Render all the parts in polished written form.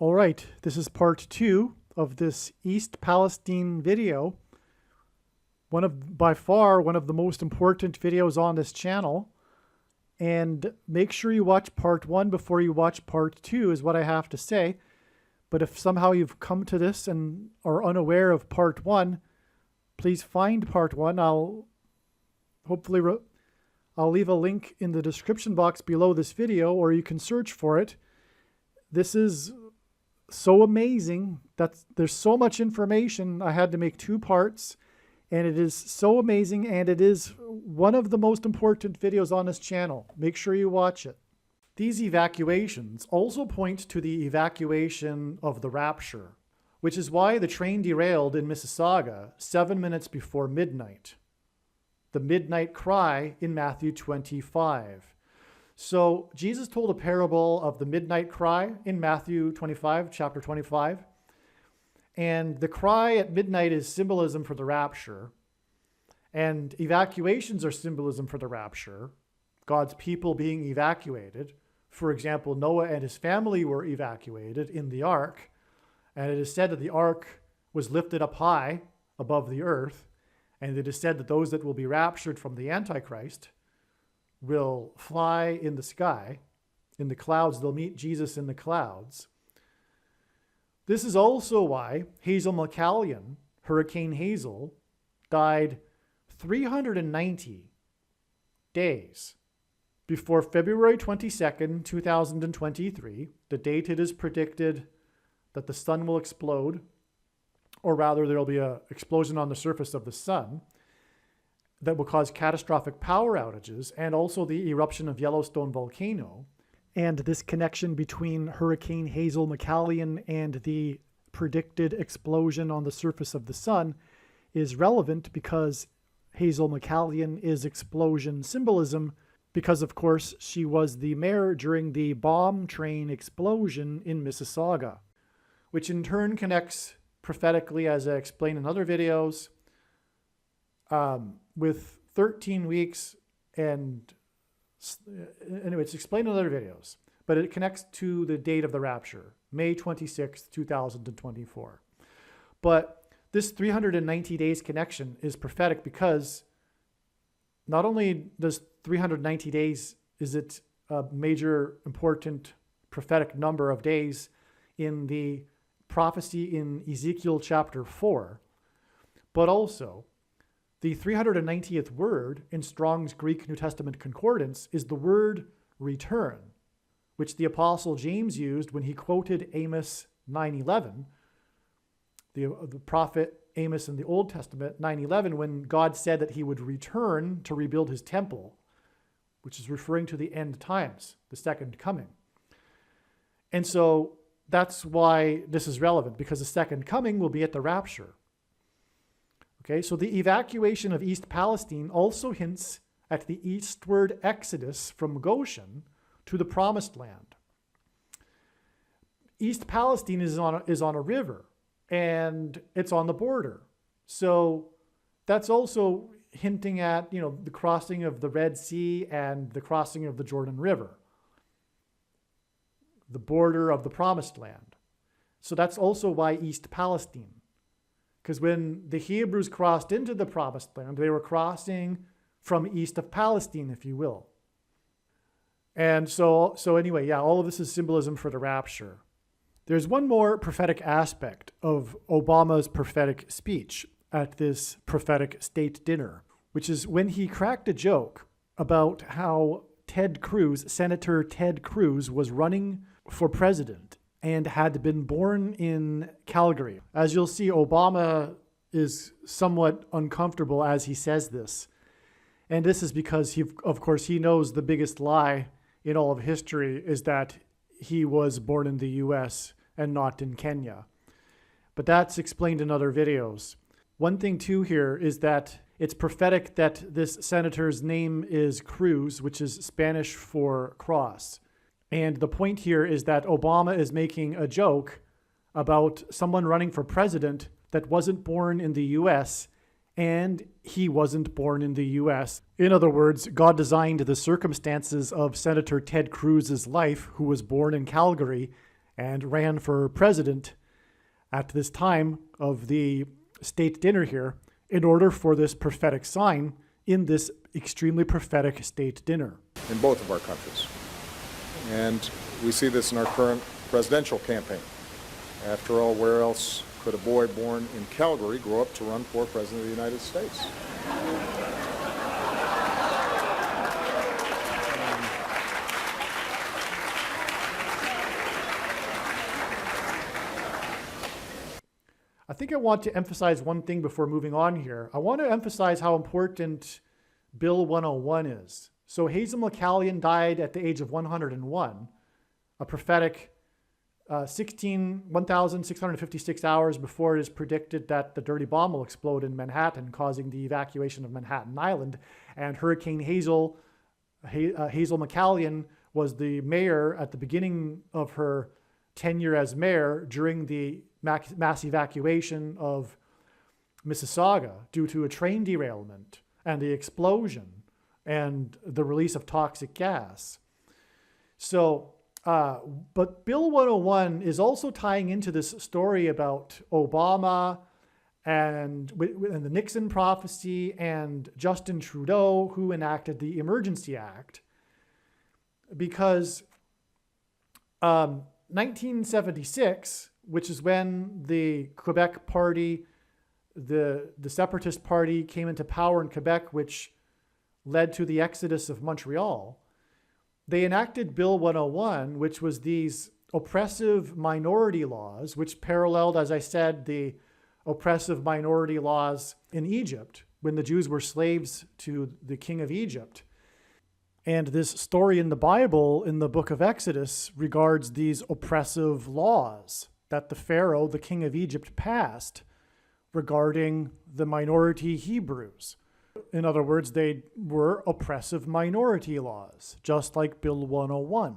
All right, this is part 2 of this East Palestine video. By far, one of the most important videos on this channel. And make sure you watch part 1 before you watch part 2 is what I have to say. But if somehow you've come to this and are unaware of part 1, please find part 1. I'll leave a link in the description box below this video, or you can search for it. This is so amazing that there's so much information. I had to make 2 parts, and it is so amazing, and it is one of the most important videos on this channel. Make sure you watch it. These evacuations also point to the evacuation of the rapture, which is why the train derailed in Mississauga 7 minutes before midnight. The midnight cry in Matthew 25. So Jesus told a parable of the midnight cry in Matthew 25, chapter 25. And the cry at midnight is symbolism for the rapture. And evacuations are symbolism for the rapture. God's people being evacuated. For example, Noah and his family were evacuated in the ark. And it is said that the ark was lifted up high above the earth. And it is said that those that will be raptured from the Antichrist will fly in the sky, in the clouds. They'll meet Jesus in the clouds. This is also why Hazel McCallion, Hurricane Hazel, died 390 days before February 22nd, 2023, the date it is predicted that the sun will explode, or rather there will be an explosion on the surface of the sun that will cause catastrophic power outages, and also the eruption of Yellowstone volcano. And this connection between Hurricane Hazel McCallion and the predicted explosion on the surface of the sun is relevant because Hazel McCallion is explosion symbolism, because of course she was the mayor during the bomb train explosion in Mississauga, which in turn connects prophetically, as I explained in other videos, with 13 weeks, and anyway, it's explained in other videos, but it connects to the date of the rapture, May 26th, 2024. But this 390 days connection is prophetic because not only does 390 days, is it a major important prophetic number of days in the prophecy in Ezekiel chapter 4, but also the 390th word in Strong's Greek New Testament Concordance is the word return, which the Apostle James used when he quoted Amos 9:11, the prophet Amos in the Old Testament, 9:11, when God said that he would return to rebuild his temple, which is referring to the end times, the second coming. And so that's why this is relevant, because the second coming will be at the rapture. Okay, so the evacuation of East Palestine also hints at the eastward exodus from Goshen to the Promised Land. East Palestine is on a river, and it's on the border. So that's also hinting at, the crossing of the Red Sea and the crossing of the Jordan River, the border of the Promised Land. So that's also why East Palestine. Because when the Hebrews crossed into the Promised Land, they were crossing from east of Palestine, if you will. And so anyway, yeah, all of this is symbolism for the rapture. There's one more prophetic aspect of Obama's prophetic speech at this prophetic state dinner, which is when he cracked a joke about how Senator Ted Cruz was running for president and had been born in Calgary. As you'll see, Obama is somewhat uncomfortable as he says this. And this is because, of course, he knows the biggest lie in all of history is that he was born in the US and not in Kenya. But that's explained in other videos. One thing too here is that it's prophetic that this senator's name is Cruz, which is Spanish for cross. And the point here is that Obama is making a joke about someone running for president that wasn't born in the US, and he wasn't born in the US. In other words, God designed the circumstances of Senator Ted Cruz's life, who was born in Calgary, and ran for president at this time of the state dinner here in order for this prophetic sign in this extremely prophetic state dinner. In both of our countries. And we see this in our current presidential campaign. After all, where else could a boy born in Calgary grow up to run for President of the United States? I think I want to emphasize one thing before moving on here. I want to emphasize how important Bill 101 is. So Hazel McCallion died at the age of 101, a prophetic 1,656 hours before it is predicted that the dirty bomb will explode in Manhattan, causing the evacuation of Manhattan Island. And Hurricane Hazel McCallion was the mayor at the beginning of her tenure as mayor during the mass evacuation of Mississauga due to a train derailment and the explosion and the release of toxic gas. So, but Bill 101 is also tying into this story about Obama and the Nixon prophecy and Justin Trudeau, who enacted the Emergency Act, because 1976, which is when the Quebec Party, the Separatist Party, came into power in Quebec, which led to the exodus of Montreal, they enacted Bill 101, which was these oppressive minority laws, which paralleled, as I said, the oppressive minority laws in Egypt when the Jews were slaves to the king of Egypt. And this story in the Bible, in the book of Exodus, regards these oppressive laws that the Pharaoh, the king of Egypt, passed regarding the minority Hebrews. In other words, they were oppressive minority laws, just like Bill 101.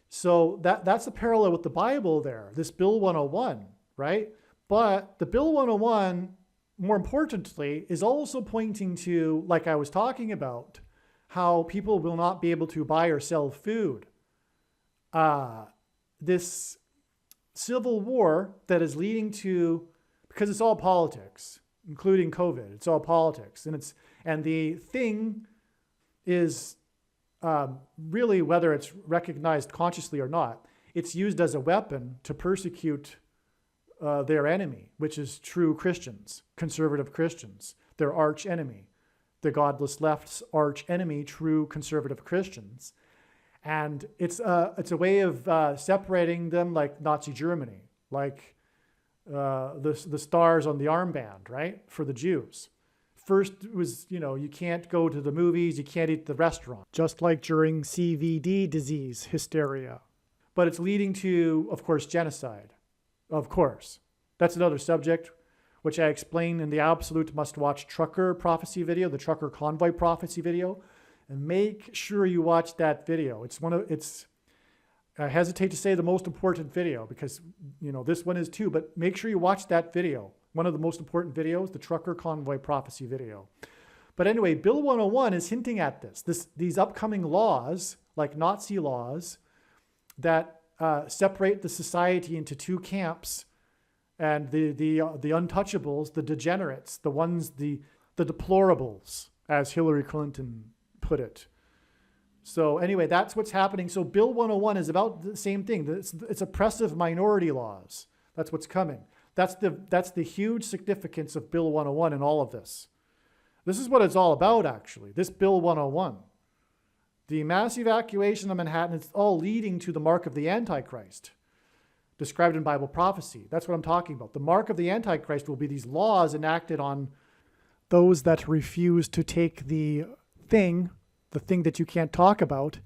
So that's a parallel with the Bible there, this Bill 101, right? But the Bill 101, more importantly, is also pointing to, like I was talking about, how people will not be able to buy or sell food. This civil war that is leading to, because it's all politics, including COVID, it's all politics. And the thing is really, whether it's recognized consciously or not, it's used as a weapon to persecute their enemy, which is true Christians, conservative Christians, their arch enemy, the godless left's arch enemy, true conservative Christians. And it's a way of separating them, like Nazi Germany, like the stars on the armband, right, for the Jews. First it was, you can't go to the movies, you can't eat at the restaurant, just like during CVD disease hysteria. But it's leading to, of course, genocide. Of course. That's another subject, which I explain in the absolute must-watch trucker prophecy video, the trucker convoy prophecy video. And make sure you watch that video. I hesitate to say the most important video because, this one is too, but make sure you watch that video. One of the most important videos, the trucker convoy prophecy video. But anyway, Bill 101 is hinting at these upcoming laws, like Nazi laws, that separate the society into two camps, and the untouchables, the degenerates, the ones, the deplorables, as Hillary Clinton put it. So anyway, that's what's happening. So Bill 101 is about the same thing. It's oppressive minority laws. That's what's coming. That's the huge significance of Bill 101 in all of this. This is what it's all about, actually, this Bill 101. The mass evacuation of Manhattan, it's all leading to the mark of the Antichrist, described in Bible prophecy. That's what I'm talking about. The mark of the Antichrist will be these laws enacted on those that refuse to take the thing that you can't talk about,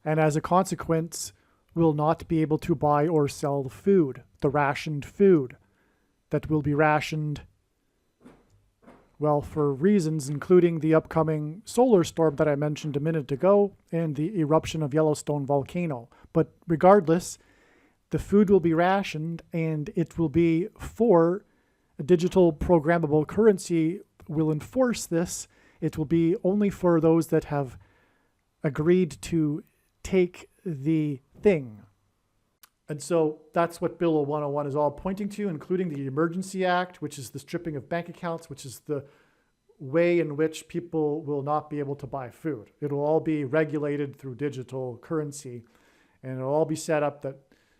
and as a consequence will not be able to buy or sell food, the rationed food that will be rationed, well, for reasons including the upcoming solar storm that I mentioned a minute ago and the eruption of Yellowstone volcano. But regardless, the food will be rationed, and it will be for a digital programmable currency will enforce this. It will be only for those that have agreed to take the thing. And so that's what Bill 101 is all pointing to, including the Emergency Act, which is the stripping of bank accounts, which is the way in which people will not be able to buy food. It'll all be regulated through digital currency, and it'll all be set up that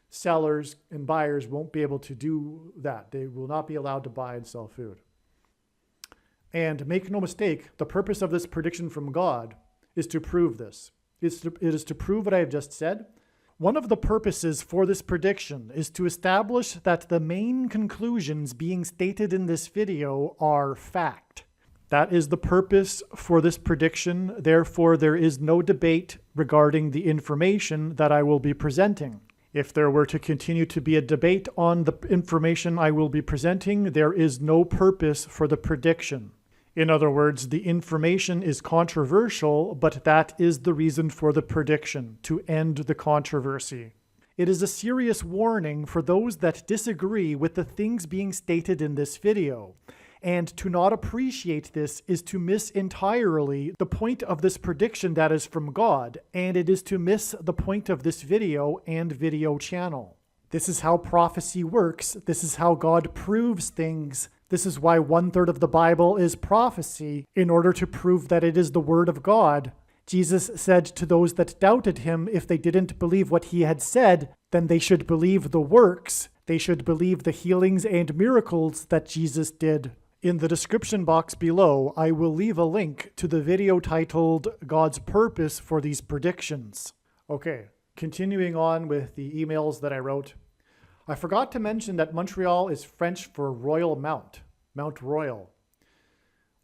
sellers and buyers won't be able to do that. They will not be allowed to buy and sell food. And make no mistake, the purpose of this prediction from God is to prove this. It is to prove what I have just said. One of the purposes for this prediction is to establish that the main conclusions being stated in this video are fact. That is the purpose for this prediction. Therefore, there is no debate regarding the information that I will be presenting. If there were to continue to be a debate on the information I will be presenting, there is no purpose for the prediction. In other words, the information is controversial, but that is the reason for the prediction, to end the controversy. It is a serious warning for those that disagree with the things being stated in this video. And to not appreciate this is to miss entirely the point of this prediction that is from God, and it is to miss the point of this video and video channel. This is how prophecy works. This is how God proves things. This is why 1/3 of the Bible is prophecy, in order to prove that it is the Word of God. Jesus said to those that doubted him, if they didn't believe what he had said, then they should believe the works. They should believe the healings and miracles that Jesus did. In the description box below, I will leave a link to the video titled God's Purpose for These Predictions. Okay, continuing on with the emails that I wrote. I forgot to mention that Montreal is French for Royal Mount, Mount Royal,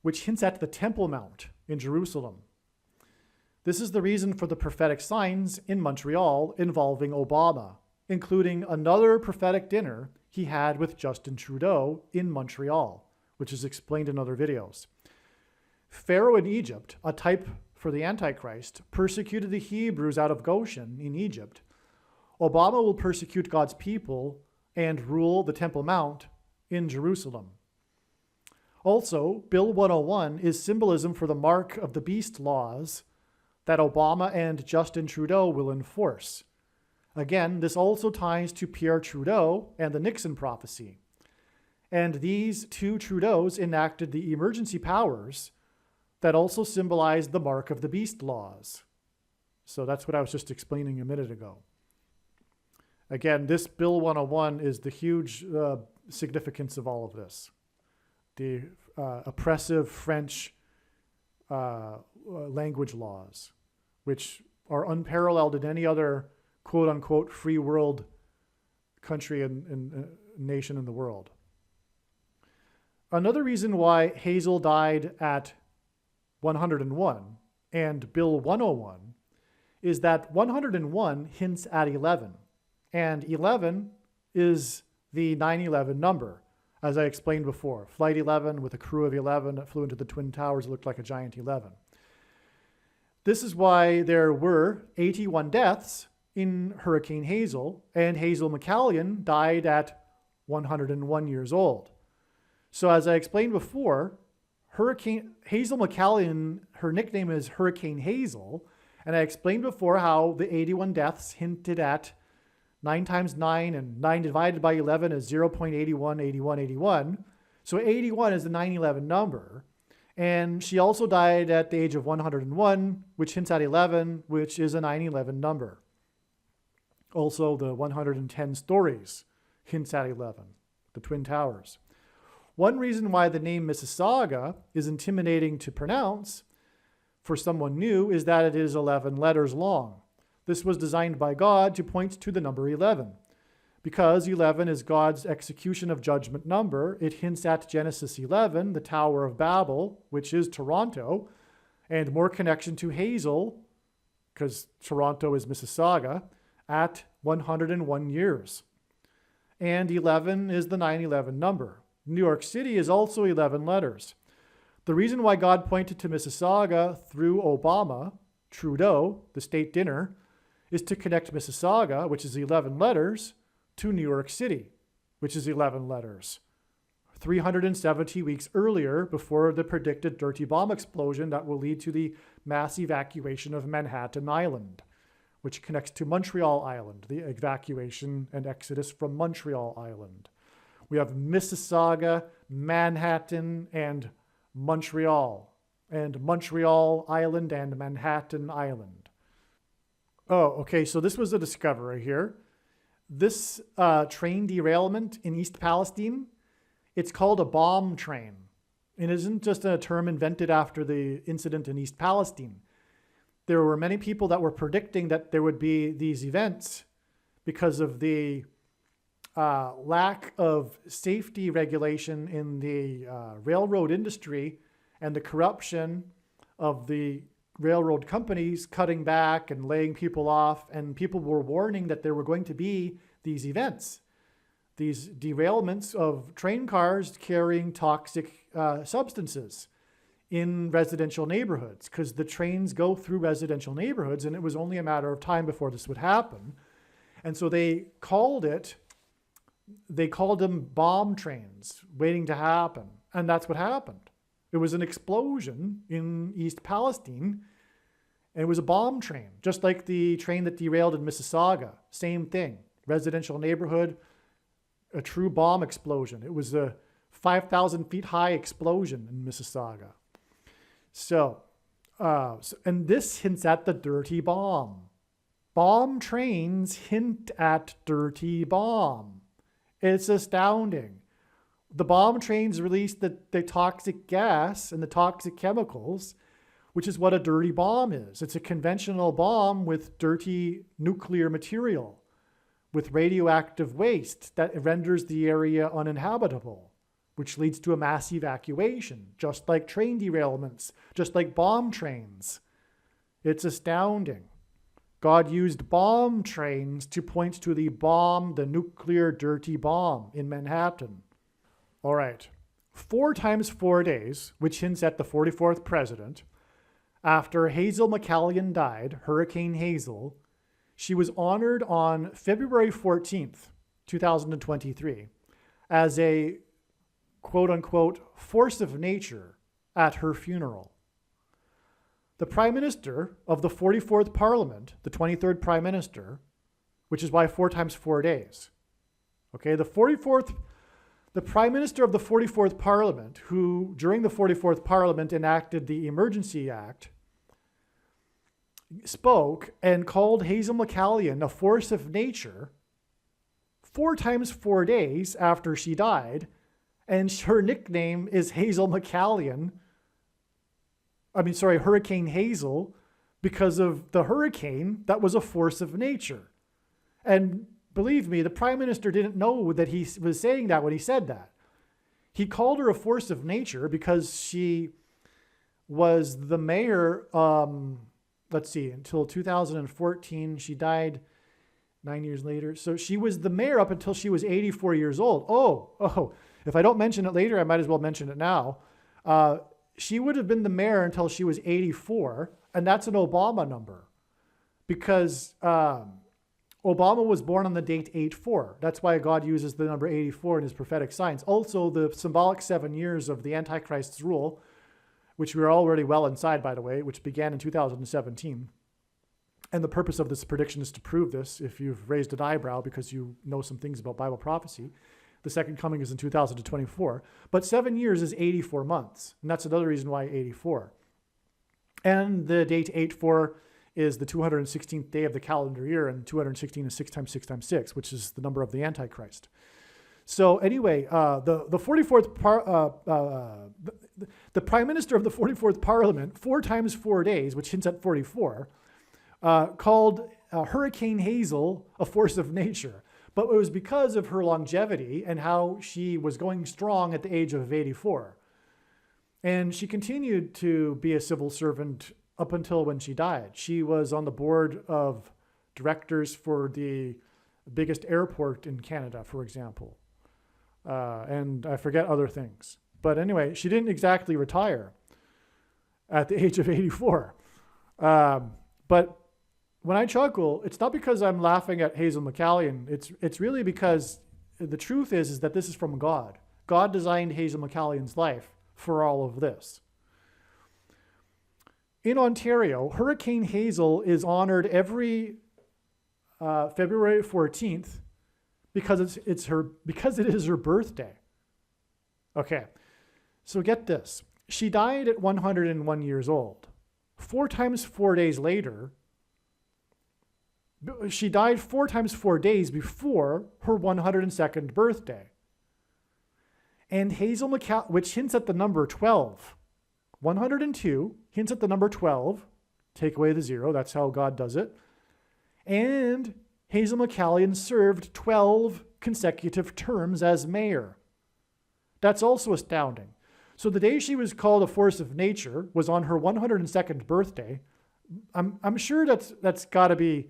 which hints at the Temple Mount in Jerusalem. This is the reason for the prophetic signs in Montreal involving Obama, including another prophetic dinner he had with Justin Trudeau in Montreal, which is explained in other videos. Pharaoh in Egypt, a type for the Antichrist, persecuted the Hebrews out of Goshen in Egypt. Obama will persecute God's people and rule the Temple Mount in Jerusalem. Also, Bill 101 is symbolism for the mark of the beast laws that Obama and Justin Trudeau will enforce. Again, this also ties to Pierre Trudeau and the Nixon prophecy. And these two Trudeaus enacted the emergency powers that also symbolize the mark of the beast laws. So that's what I was just explaining a minute ago. Again, this Bill 101 is the huge significance of all of this. The oppressive French language laws, which are unparalleled in any other quote-unquote free world country and nation in the world. Another reason why Hazel died at 101 and Bill 101 is that 101 hints at 11, and 11 is the 9/11 number. As I explained before, Flight 11 with a crew of 11 that flew into the Twin Towers looked like a giant 11. This is why there were 81 deaths in Hurricane Hazel, and Hazel McCallion died at 101 years old. So as I explained before, Hazel McCallion, her nickname is Hurricane Hazel, and I explained before how the 81 deaths hinted at 9 times 9, and 9 divided by 11 is 0.818181. So 81 is the 9/11 number. And she also died at the age of 101, which hints at 11, which is a 9/11 number. Also, the 110 stories hints at 11, the Twin Towers. One reason why the name Mississauga is intimidating to pronounce for someone new is that it is 11 letters long. This was designed by God to point to the number 11. Because 11 is God's execution of judgment number, it hints at Genesis 11, the Tower of Babel, which is Toronto, and more connection to Hazel, because Toronto is Mississauga, at 101 years. And 11 is the 9/11 number. New York City is also 11 letters. The reason why God pointed to Mississauga through Obama, Trudeau, the state dinner, is to connect Mississauga, which is 11 letters, to New York City, which is 11 letters. 370 weeks earlier, before the predicted dirty bomb explosion that will lead to the mass evacuation of Manhattan Island, which connects to Montreal Island, the evacuation and exodus from Montreal Island. We have Mississauga, Manhattan, and Montreal Island and Manhattan Island. Oh, okay, so this was a discovery here. This train derailment in East Palestine, it's called a bomb train. It isn't just a term invented after the incident in East Palestine. There were many people that were predicting that there would be these events because of the lack of safety regulation in the railroad industry and the corruption of the railroad companies cutting back and laying people off. And people were warning that there were going to be these events, these derailments of train cars carrying toxic substances in residential neighborhoods, because the trains go through residential neighborhoods, and it was only a matter of time before this would happen. And so they called them bomb trains waiting to happen. And that's what happened. It was an explosion in East Palestine, and it was a bomb train, just like the train that derailed in Mississauga. Same thing, residential neighborhood, a true bomb explosion. It was a 5,000 feet high explosion in Mississauga. And this hints at the dirty bomb. Bomb trains hint at dirty bomb. It's astounding. The bomb trains release the toxic gas and the toxic chemicals, which is what a dirty bomb is. It's a conventional bomb with dirty nuclear material, with radioactive waste that renders the area uninhabitable, which leads to a mass evacuation, just like train derailments, just like bomb trains. It's astounding. God used bomb trains to point to the bomb, the nuclear dirty bomb in Manhattan. All right, 4 times 4 days, which hints at the 44th president, after Hazel McCallion died, Hurricane Hazel, she was honored on February 14th, 2023, as a quote-unquote force of nature at her funeral. The Prime Minister of the 44th Parliament, the 23rd Prime Minister, which is why 4 times 4 days. Okay, the Prime Minister of the 44th Parliament, who during the 44th Parliament enacted the Emergency Act, spoke and called Hazel McCallion a force of nature 4 times 4 days after she died, and her nickname is Hurricane Hazel, because of the hurricane that was a force of nature. And believe me, the Prime Minister didn't know that he was saying that when he said that. He called her a force of nature because she was the mayor, until 2014. She died 9 years later. So she was the mayor up until she was 84 years old. Oh, if I don't mention it later, I might as well mention it now. She would have been the mayor until she was 84, and that's an Obama number, because Obama was born on the date 8/4. That's why God uses the number 84 in his prophetic signs. Also, the symbolic 7 years of the Antichrist's rule, which we are already well inside, by the way, which began in 2017. And the purpose of this prediction is to prove this, if you've raised an eyebrow because you know some things about Bible prophecy. The second coming is in 2024. But 7 years is 84 months. And that's another reason why 84. And the date 8/4 is the 216th day of the calendar year, and 216 is 6 times 6 times 6, which is the number of the Antichrist. So anyway, the 44th the Prime Minister of the 44th Parliament, 4 times 4 days, which hints at 44, called Hurricane Hazel a force of nature. But it was because of her longevity and how she was going strong at the age of 84. And she continued to be a civil servant up until when she died. She was on the board of directors for the biggest airport in Canada, for example. And I forget other things. But anyway, she didn't exactly retire at the age of 84. But when I chuckle, it's not because I'm laughing at Hazel McCallion. It's really because the truth is that this is from God. God designed Hazel McCallion's life for all of this. In Ontario, Hurricane Hazel is honored every February 14th because it is her birthday. Okay, so get this. She died at 101 years old. 4 times 4 days later, she died 4 times 4 days before her 102nd birthday. And Hazel McCallion, which hints at the number 12. 102 hints at the number 12. Take away the 0. That's how God does it. And Hazel McCallion served 12 consecutive terms as mayor. That's also astounding. So the day she was called a force of nature was on her 102nd birthday. I'm sure that's got to be.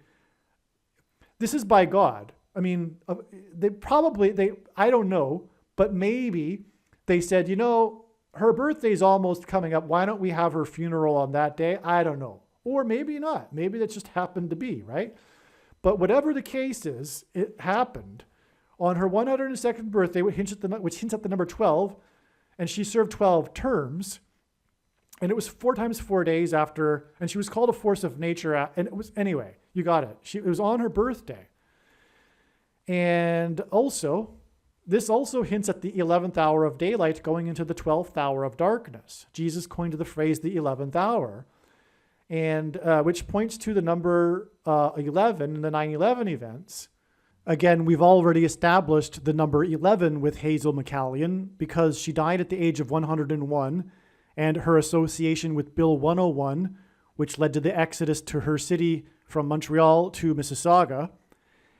This is by God. I mean, I don't know, but maybe they said, her birthday's almost coming up. Why don't we have her funeral on that day? I don't know. Or maybe not. Maybe that just happened to be, right? But whatever the case is, it happened on her 102nd birthday, which hints at the number 12, and she served 12 terms. And it was 4 times 4 days after, and she was called a force of nature. And it was, anyway, you got it. It was on her birthday. And this also hints at the 11th hour of daylight going into the 12th hour of darkness. Jesus coined the phrase the 11th hour, and which points to the number 11 in the 9/11 events. Again, we've already established the number 11 with Hazel McCallion because she died at the age of 101, and her association with Bill 101, which led to the exodus to her city from Montreal to Mississauga.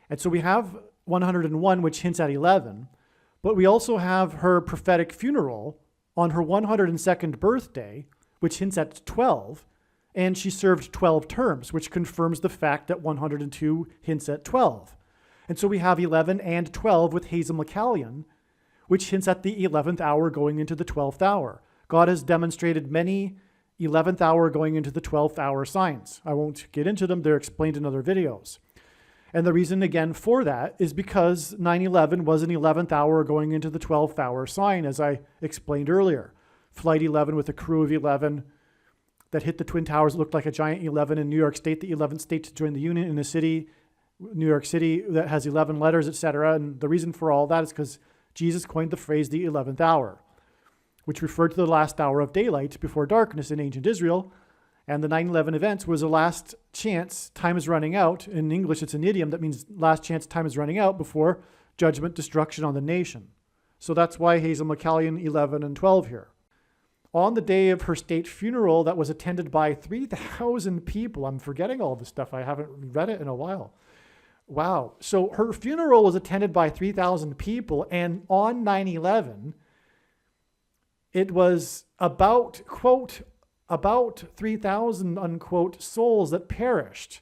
And so we have 101, which hints at 11, but we also have her prophetic funeral on her 102nd birthday, which hints at 12, and she served 12 terms, which confirms the fact that 102 hints at 12. And so we have 11 and 12 with Hazel McCallion, which hints at the 11th hour going into the 12th hour. God has demonstrated many 11th hour going into the 12th hour signs. I won't get into them. They're explained in other videos. And the reason, again, for that is because 9/11 was an 11th hour going into the 12th hour sign, as I explained earlier. Flight 11 with a crew of 11 that hit the Twin Towers looked like a giant 11 in New York State, the 11th state to join the Union in a city, New York City, that has 11 letters, etc. And the reason for all that is because Jesus coined the phrase the 11th hour, which referred to the last hour of daylight before darkness in ancient Israel. And the 9/11 events was a last chance, time is running out. In English, it's an idiom that means last chance, time is running out before judgment, destruction on the nation. So that's why Hazel McCallion 11 and 12 here. On the day of her state funeral that was attended by 3,000 people, I'm forgetting all this stuff. I haven't read it in a while. Wow. So her funeral was attended by 3,000 people, and on 9/11, it was about 3,000, unquote, souls that perished.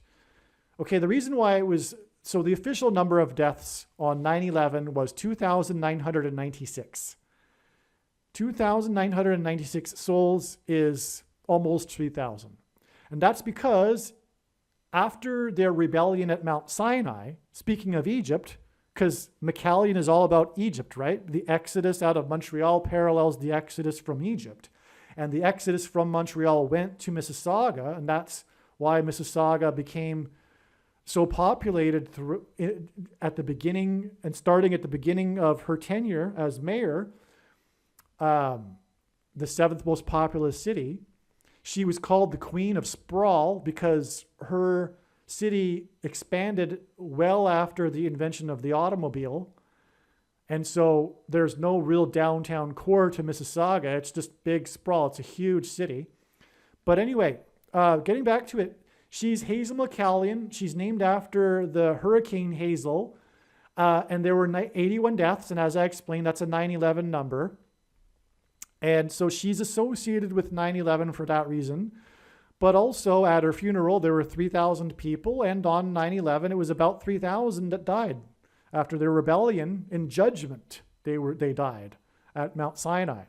Okay, the reason why it was, so the official number of deaths on 9/11 was 2,996. 2,996 souls is almost 3,000. And that's because after their rebellion at Mount Sinai, speaking of Egypt, because McCallion is all about Egypt, right? The exodus out of Montreal parallels the exodus from Egypt. And the exodus from Montreal went to Mississauga, and that's why Mississauga became so populated at the beginning, and starting at the beginning of her tenure as mayor, the 7th most populous city. She was called the Queen of Sprawl because her city expanded well after the invention of the automobile. And so there's no real downtown core to Mississauga. It's just big sprawl. It's a huge city. But anyway, getting back to it, she's Hazel McCallion. She's named after the Hurricane Hazel. And there were 81 deaths. And as I explained, that's a 9/11 number. And so she's associated with 9/11 for that reason. But also at her funeral, there were 3,000 people. And on 9/11, it was about 3,000 that died. After their rebellion in judgment, they died at Mount Sinai.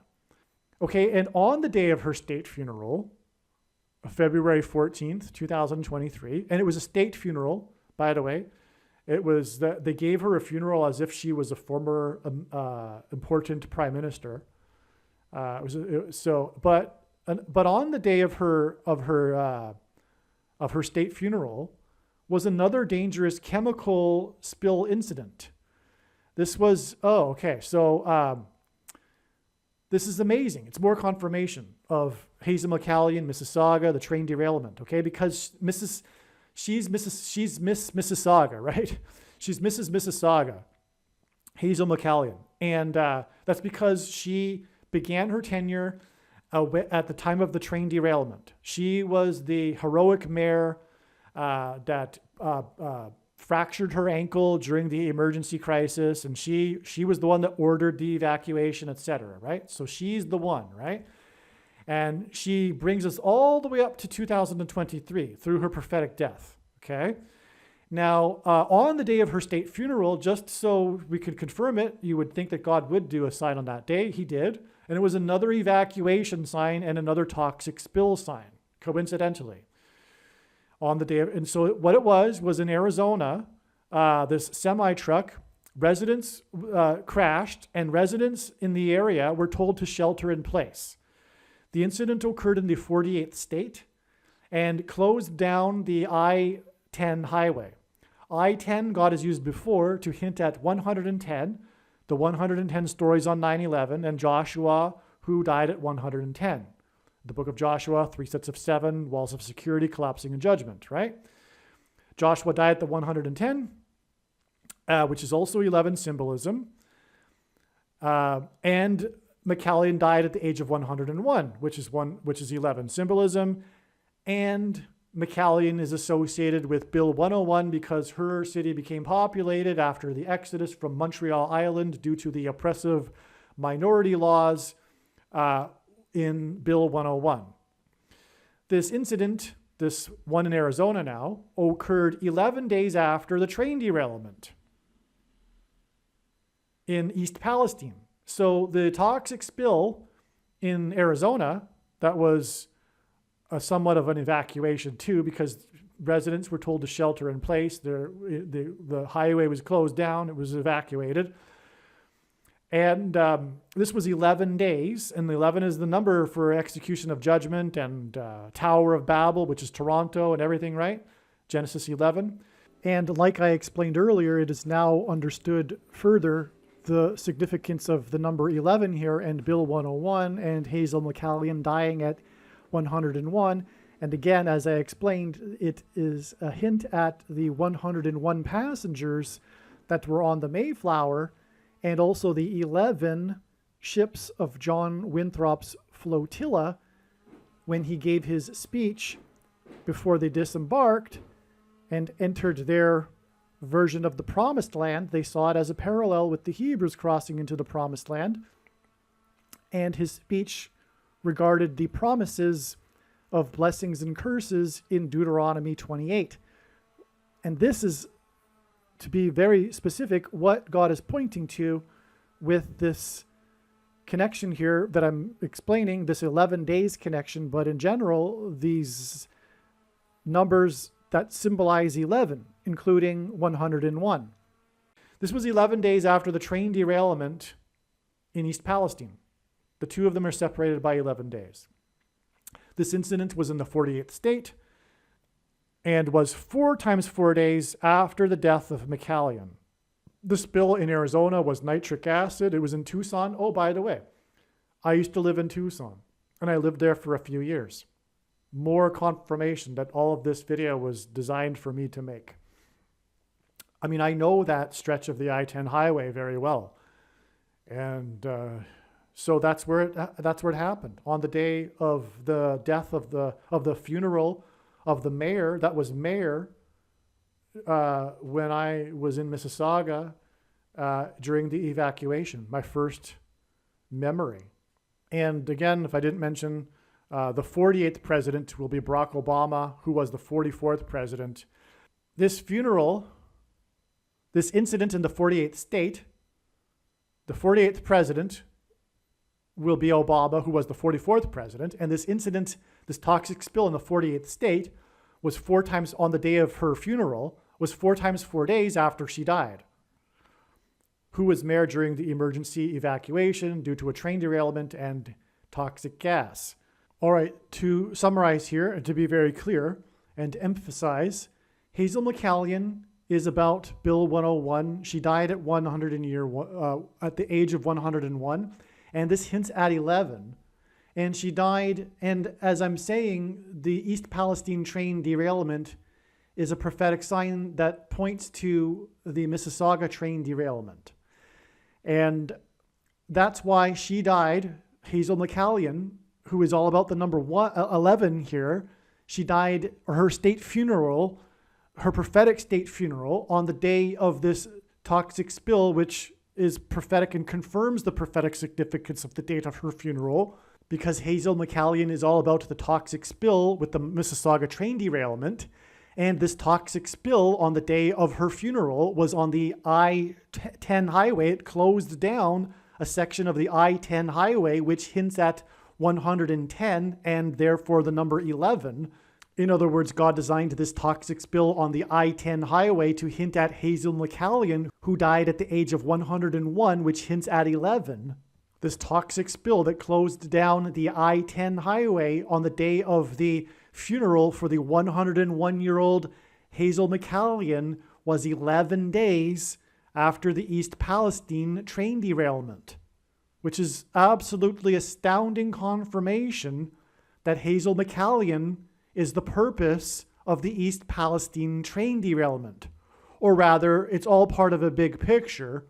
Okay, and on the day of her state funeral, February 14th, 2023, and it was a state funeral, by the way. It was that they gave her a funeral as if she was a former important prime minister. But on the day of her state funeral, was another dangerous chemical spill incident. This was, this is amazing. It's more confirmation of Hazel McCallion, Mississauga, the train derailment, okay? Because she's Miss Mississauga, right? She's Mrs. Mississauga, Hazel McCallion. And that's because she began her tenure at the time of the train derailment. She was the heroic mayor that fractured her ankle during the emergency crisis, and she was the one that ordered the evacuation, etc., right? So she's the one, right? And she brings us all the way up to 2023 through her prophetic death, okay? Now, on the day of her state funeral, just so we could confirm it, you would think that God would do a sign on that day. He did. And it was another evacuation sign and another toxic spill sign, coincidentally. On the day of, and so what it was in Arizona, this semi-truck, residents crashed, and residents in the area were told to shelter in place. The incident occurred in the 48th state and closed down the I-10 highway. I-10, God has used before to hint at 110, the 110 stories on 9/11, and Joshua, who died at 110. The book of Joshua, 3 sets of 7, walls of security, collapsing in judgment, right? Joshua died at the 110, which is also 11 symbolism. And McCallion died at the age of 101, which is 11 symbolism. And McCallion is associated with Bill 101 because her city became populated after the exodus from Montreal Island due to the oppressive minority laws in Bill 101. This incident, this one in Arizona now, occurred 11 days after the train derailment in East Palestine. So the toxic spill in Arizona, that was somewhat of an evacuation too, because residents were told to shelter in place. The highway was closed down. It was evacuated. And this was 11 days, and 11 is the number for execution of judgment and Tower of Babel, which is Toronto and everything, right? Genesis 11. And like I explained earlier, it is now understood further the significance of the number 11 here and Bill 101 and Hazel McCallion dying at 101. And again, as I explained, it is a hint at the 101 passengers that were on the Mayflower, and also the 11 ships of John Winthrop's flotilla when he gave his speech before they disembarked and entered their version of the Promised Land. They saw it as a parallel with the Hebrews crossing into the Promised Land. And his speech regarded the promises of blessings and curses in Deuteronomy 28. And this is, to be very specific, what God is pointing to with this connection here that I'm explaining, this 11 days connection, but in general, these numbers that symbolize 11, including 101. This was 11 days after the train derailment in East Palestine. The two of them are separated by 11 days. This incident was in the 48th state and was 4 times 4 days after the death of McCallion. The spill in Arizona was nitric acid. It was in Tucson. Oh, by the way, I used to live in Tucson, and I lived there for a few years. More confirmation that all of this video was designed for me to make. I mean, I know that stretch of the I-10 highway very well. And so that's where it happened. On the day of the death of the funeral of the mayor, that was mayor, when I was in Mississauga during the evacuation, my first memory. And again, if I didn't mention, the 48th president will be Barack Obama, who was the 44th president. This funeral, this incident in the 48th state, the 48th president will be Obama, who was the 44th president. And this incident, this toxic spill in the 48th state, was 4 times on the day of her funeral, was 4 times 4 days after she died. Who was mayor during the emergency evacuation due to a train derailment and toxic gas. All right, to summarize here and to be very clear and to emphasize, Hazel McCallion is about Bill 101. She died at at the age of 101, and this hints at 11. And she died, and as I'm saying, the East Palestine train derailment is a prophetic sign that points to the Mississauga train derailment. And that's why she died, Hazel McCallion, who is all about the number 11 here. She died, or her state funeral, her prophetic state funeral, on the day of this toxic spill, which is prophetic and confirms the prophetic significance of the date of her funeral, because Hazel McCallion is all about the toxic spill with the Mississauga train derailment. And this toxic spill on the day of her funeral was on the I-10 highway. It closed down a section of the I-10 highway, which hints at 110 and therefore the number 11. In other words, God designed this toxic spill on the I-10 highway to hint at Hazel McCallion, who died at the age of 101, which hints at 11. This toxic spill that closed down the I-10 highway on the day of the funeral for the 101-year-old Hazel McCallion was 11 days after the East Palestine train derailment, which is absolutely astounding confirmation that Hazel McCallion is the purpose of the East Palestine train derailment. Or rather, it's all part of a big picture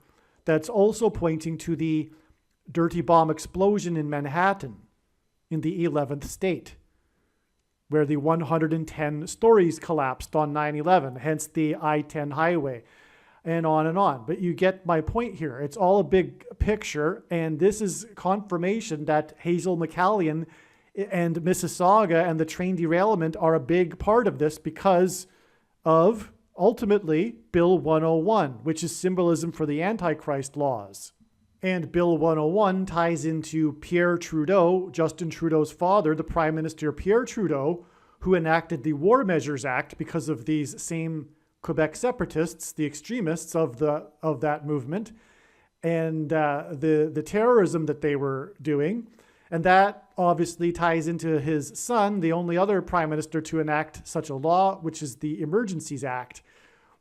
that's also pointing to the dirty bomb explosion in Manhattan in the 11th state, where the 110 stories collapsed on 9/11, hence the I-10 highway, and on and on. But you get my point here. It's all a big picture, and this is confirmation that Hazel McCallion and Mississauga and the train derailment are a big part of this because of, ultimately, Bill 101, which is symbolism for the Antichrist laws. And Bill 101 ties into Pierre Trudeau, Justin Trudeau's father, the Prime Minister Pierre Trudeau, who enacted the War Measures Act because of these same Quebec separatists, the extremists of that movement, and the terrorism that they were doing. And that obviously ties into his son, the only other prime minister to enact such a law, which is the Emergencies Act,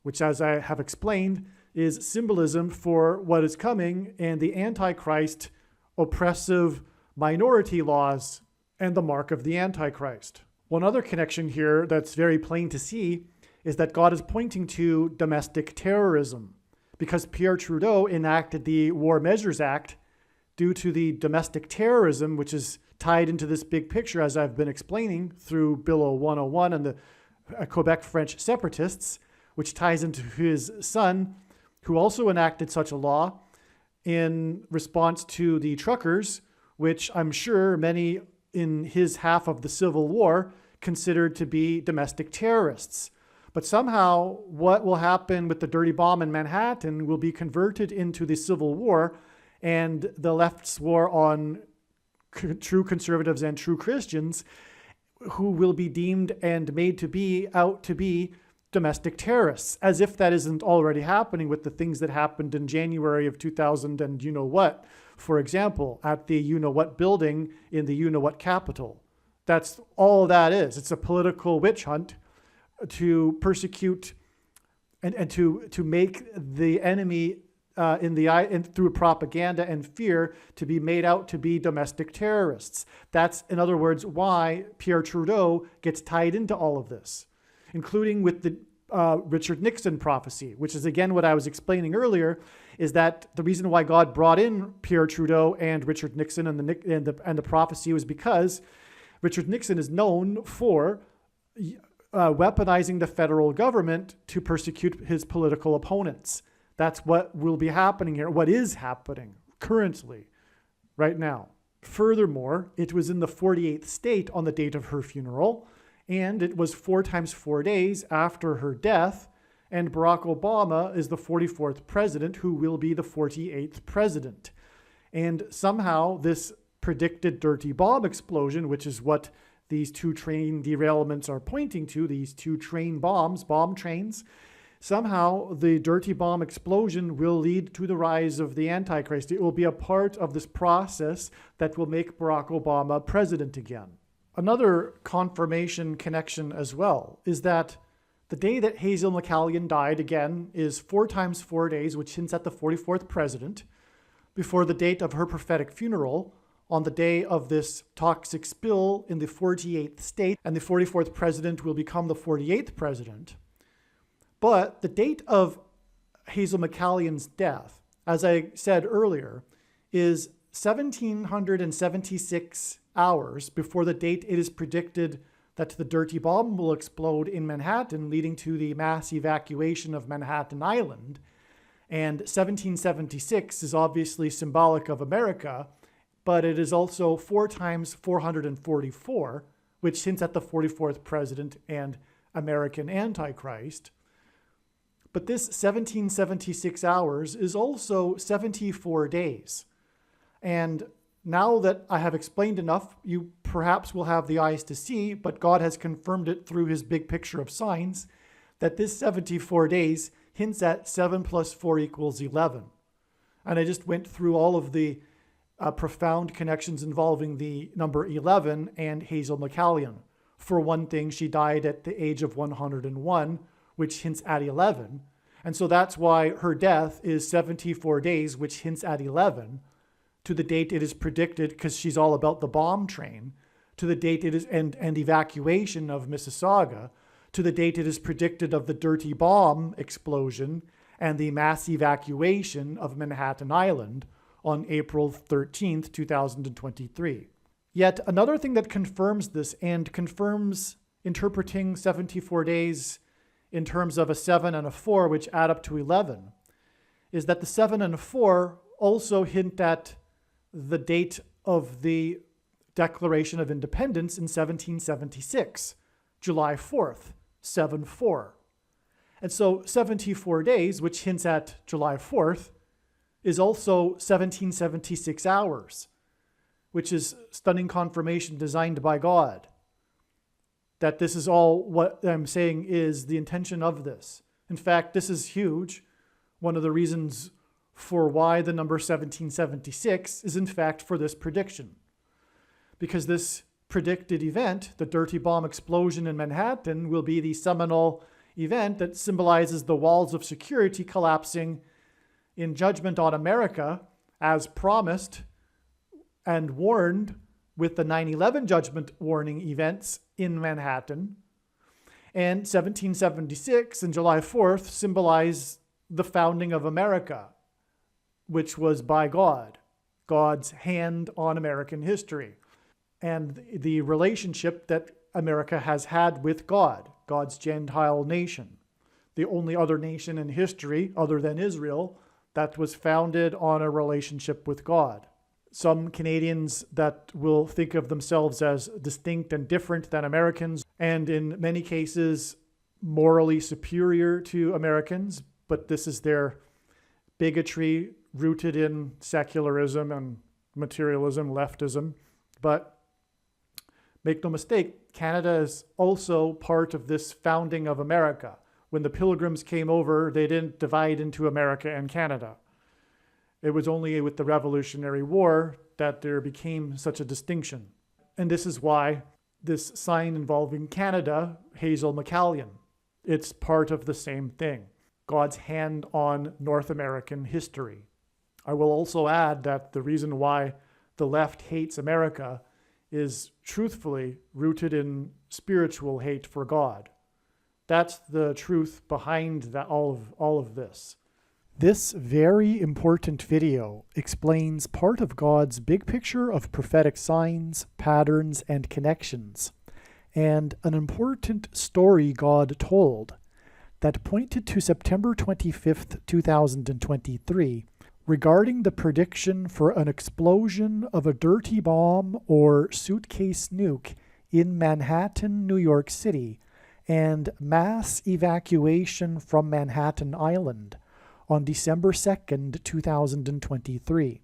which, as I have explained, is symbolism for what is coming and the Antichrist oppressive minority laws and the mark of the Antichrist. One other connection here that's very plain to see is that God is pointing to domestic terrorism, because Pierre Trudeau enacted the War Measures Act due to the domestic terrorism, which is tied into this big picture, as I've been explaining, through Bill 101 and the Quebec French separatists, which ties into his son, who also enacted such a law in response to the truckers, which I'm sure many in his half of the Civil War considered to be domestic terrorists. But somehow what will happen with the dirty bomb in Manhattan will be converted into the Civil War and the left's war on true conservatives and true Christians, who will be deemed and made to be out to be domestic terrorists, as if that isn't already happening with the things that happened in January of 2000 and you-know-what, for example, at the you-know-what building in the you-know-what Capitol. That's all that is. It's a political witch hunt to persecute and to make the enemy through propaganda and fear to be made out to be domestic terrorists. That's, in other words, why Pierre Trudeau gets tied into all of this, including with the Richard Nixon prophecy, which is, again, what I was explaining earlier, is that the reason why God brought in Pierre Trudeau and Richard Nixon and the prophecy was because Richard Nixon is known for weaponizing the federal government to persecute his political opponents. That's what will be happening here, what is happening currently, right now. Furthermore, it was in the 48th state on the date of her funeral, and it was 4 times 4 days after her death, and Barack Obama is the 44th president, who will be the 48th president. And somehow this predicted dirty bomb explosion, which is what these 2 train derailments are pointing to, these 2 train bombs, bomb trains, somehow the dirty bomb explosion will lead to the rise of the Antichrist. It will be a part of this process that will make Barack Obama president again. Another confirmation connection as well is that The day that Hazel McCallion died, again, is 4 times 4 days, which hints at the 44th president, before the date of her prophetic funeral on the day of this toxic spill in the 48th state, and the 44th president will become the 48th president. But the date of Hazel McCallion's death, as I said earlier, is 1776 hours before the date it is predicted that the dirty bomb will explode in Manhattan, leading to the mass evacuation of Manhattan Island. And 1776 is obviously symbolic of America, but it is also 4 times 444, which hints at the 44th president and American Antichrist. But this 1776 hours is also 74 days. And now that I have explained enough, you perhaps will have the eyes to see, but God has confirmed it through his big picture of signs, that this 74 days hints at 7 plus 4 equals 11. And I just went through all of the profound connections involving the number 11 and Hazel McCallion. For one thing, she died at the age of 101, which hints at 11. And so that's why her death is 74 days, which hints at 11, to the date it is predicted, because she's all about the bomb train, to the date it is, and evacuation of Mississauga, to the date it is predicted of the dirty bomb explosion and the mass evacuation of Manhattan Island on April 13th, 2023. Yet another thing that confirms this and confirms interpreting 74 days in terms of a 7 and a 4, which add up to 11, is that the 7 and a 4 also hint at the date of the Declaration of Independence in 1776, July 4th, 7-4. And so 74 days, which hints at July 4th, is also 1776 hours, which is stunning confirmation designed by God. That this is all what I'm saying is the intention of this. In fact, this is huge. One of the reasons for why the number 1776 is in fact for this prediction. Because this predicted event, the dirty bomb explosion in Manhattan, will be the seminal event that symbolizes the walls of security collapsing in judgment on America, as promised and warned with the 9/11 judgment warning events in Manhattan. And 1776 and July 4th symbolize the founding of America, which was by God, God's hand on American history, and the relationship that America has had with God, God's Gentile nation, the only other nation in history other than Israel that was founded on a relationship with God. Some Canadians that will think of themselves as distinct and different than Americans, and in many cases morally superior to Americans, but this is their bigotry rooted in secularism and materialism, leftism. But make no mistake, Canada is also part of this founding of America. When the Pilgrims came over, they didn't divide into America and Canada. It was only with the Revolutionary War that there became such a distinction. And this is why this sign involving Canada, Hazel McCallion, it's part of the same thing, God's hand on North American history. I will also add that the reason why the left hates America is truthfully rooted in spiritual hate for God. That's the truth behind all of this. This very important video explains part of God's big picture of prophetic signs, patterns, and connections, and an important story God told that pointed to September 25th, 2023, regarding the prediction for an explosion of a dirty bomb or suitcase nuke in Manhattan, New York City, and mass evacuation from Manhattan Island on December 2nd, 2023.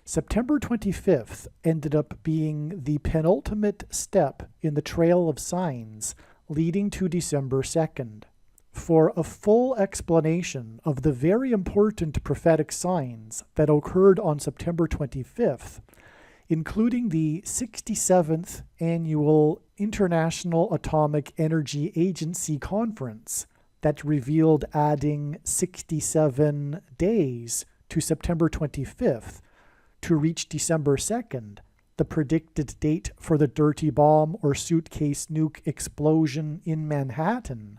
September 25th ended up being the penultimate step in the trail of signs leading to December 2nd. For a full explanation of the very important prophetic signs that occurred on September 25th, including the 67th annual International Atomic Energy Agency conference that revealed adding 67 days to September 25th to reach December 2nd, the predicted date for the dirty bomb or suitcase nuke explosion in Manhattan.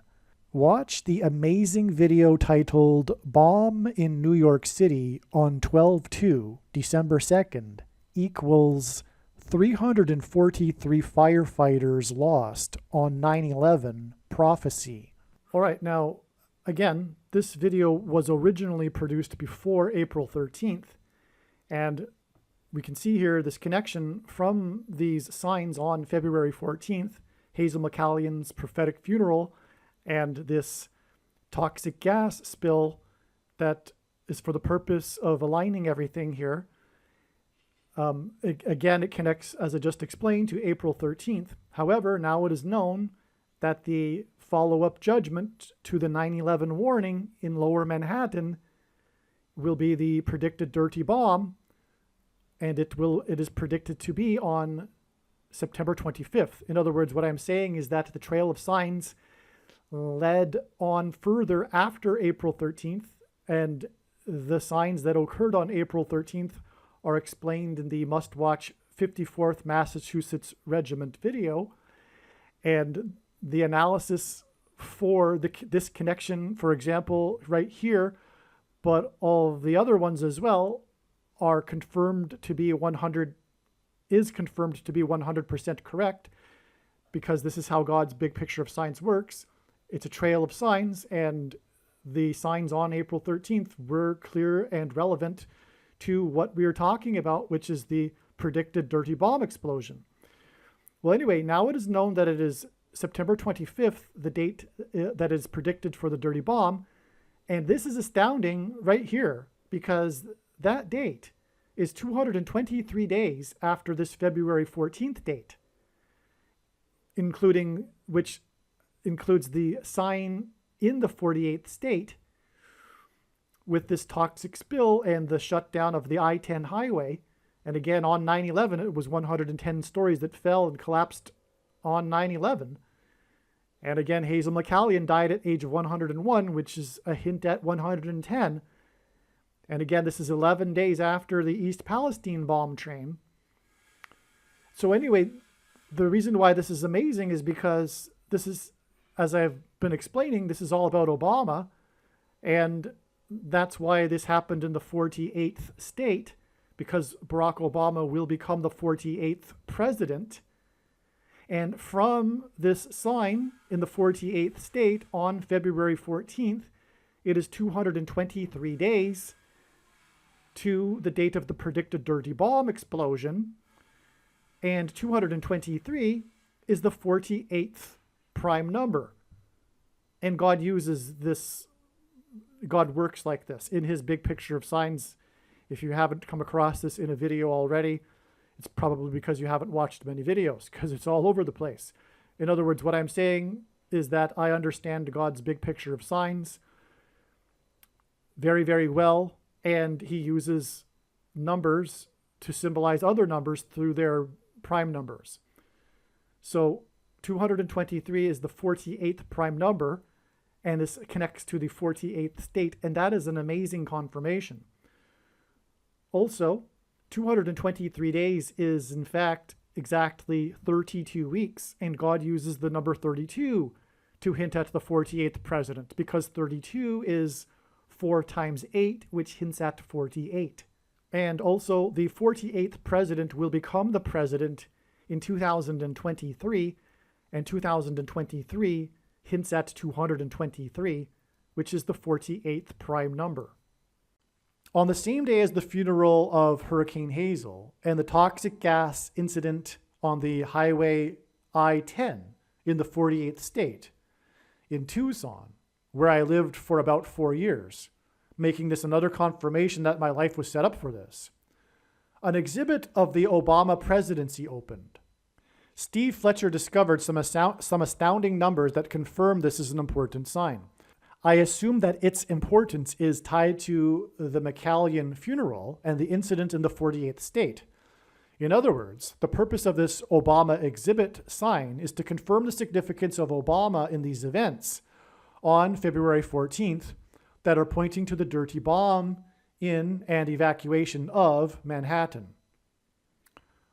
Watch the amazing video titled Bomb in New York City on 12/2, December 2nd, equals 343 firefighters lost on 9/11 prophecy. All right, now, again, this video was originally produced before April 13th, and we can see here this connection from these signs on February 14th, Hazel McCallion's prophetic funeral, and this toxic gas spill that is for the purpose of aligning everything here. Again, it connects, as I just explained, to April 13th. However, now it is known that the follow-up judgment to the 9/11 warning in Lower Manhattan will be the predicted dirty bomb, and it is predicted to be on September 25th. In other words, what I'm saying is that the trail of signs led on further after April 13th, and the signs that occurred on April 13th are explained in the must-watch 54th Massachusetts Regiment video. And the analysis for this connection, for example, right here, but all of the other ones as well, are confirmed to be 100% correct, because this is how God's big picture of signs works. It's a trail of signs, and the signs on April 13th were clear and relevant to what we are talking about, which is the predicted dirty bomb explosion. Well, anyway, now it is known that it is September 25th, the date that is predicted for the dirty bomb. And this is astounding right here, because that date is 223 days after this February 14th date, which includes the sign in the 48th state with this toxic spill and the shutdown of the I-10 highway. And again, on 9/11, it was 110 stories that fell and collapsed on 9/11. And again, Hazel McCallion died at age of 101, which is a hint at 110. And again, this is 11 days after the East Palestine bomb train. So anyway, the reason why this is amazing is because this is, as I've been explaining, this is all about Obama. And that's why this happened in the 48th state, because Barack Obama will become the 48th president. And from this sign in the 48th state on February 14th, it is 223 days to the date of the predicted dirty bomb explosion. And 223 is the 48th prime number. And God uses this, God works like this in his big picture of signs. If you haven't come across this in a video already, it's probably because you haven't watched many videos, because it's all over the place. In other words, what I'm saying is that I understand God's big picture of signs very, very well, and he uses numbers to symbolize other numbers through their prime numbers. So 223 is the 48th prime number, and this connects to the 48th state, and that is an amazing confirmation. Also, 223 days is, in fact, exactly 32 weeks, and God uses the number 32 to hint at the 48th president, because 32 is 4 times 8, which hints at 48. And also, the 48th president will become the president in 2023, and 2023 hints at 223, which is the 48th prime number. On the same day as the funeral of Hurricane Hazel and the toxic gas incident on the Highway I-10 in the 48th state, in Tucson, where I lived for about 4 years, making this another confirmation that my life was set up for this, an exhibit of the Obama presidency opened. Steve Fletcher discovered some astounding numbers that confirm this is an important sign. I assume that its importance is tied to the McCallion funeral and the incident in the 48th state. In other words, the purpose of this Obama exhibit sign is to confirm the significance of Obama in these events on February 14th that are pointing to the dirty bomb in and evacuation of Manhattan.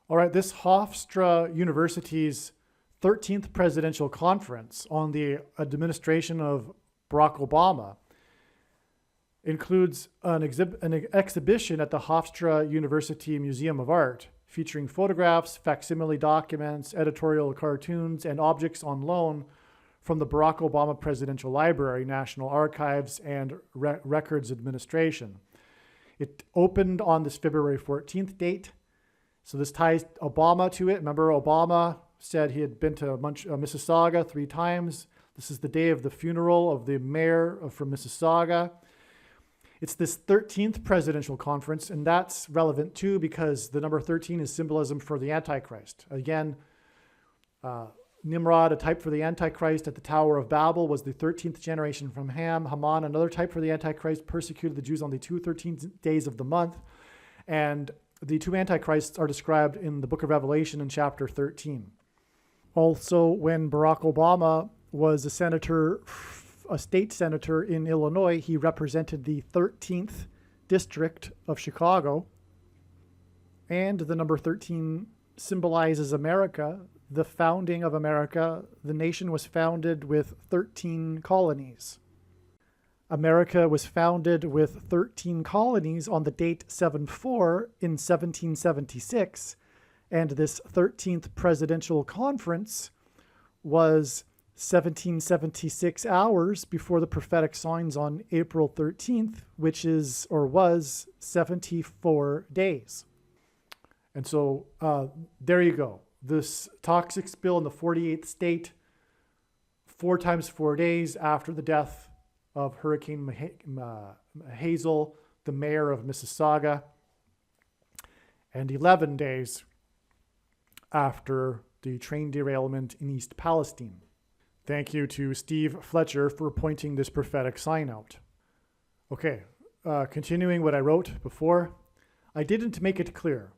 All right, this Hofstra University's 13th presidential conference on the administration of Barack Obama includes an exhibition at the Hofstra University Museum of Art featuring photographs, facsimile documents, editorial cartoons, and objects on loan from the Barack Obama Presidential Library, National Archives, and Records Administration. It opened on this February 14th date. So this ties Obama to it. Remember, Obama said he had been to Mississauga 3 times. This is the day of the funeral of the mayor from Mississauga. It's this 13th presidential conference, and that's relevant too because the number 13 is symbolism for the Antichrist. Again, Nimrod, a type for the Antichrist at the Tower of Babel, was the 13th generation from Ham. Haman, another type for the Antichrist, persecuted the Jews on the 13th days of the month. And the 2 Antichrists are described in the book of Revelation in chapter 13. Also, when Barack Obama was a state senator in Illinois, he represented the 13th district of Chicago. And the number 13 symbolizes America, the founding of America. The nation was founded with 13 colonies. America was founded with 13 colonies on the date 7/4 in 1776, and this 13th presidential conference was 1776 hours before the prophetic signs on April 13th, which is or was 74 days. And so there you go. This toxic spill in the 48th state, 4 times 4 days after the death of Hurricane Hazel, the mayor of Mississauga, and 11 days after the train derailment in East Palestine. Thank you to Steve Fletcher for pointing this prophetic sign out. Okay, continuing what I wrote before, I didn't make it clear.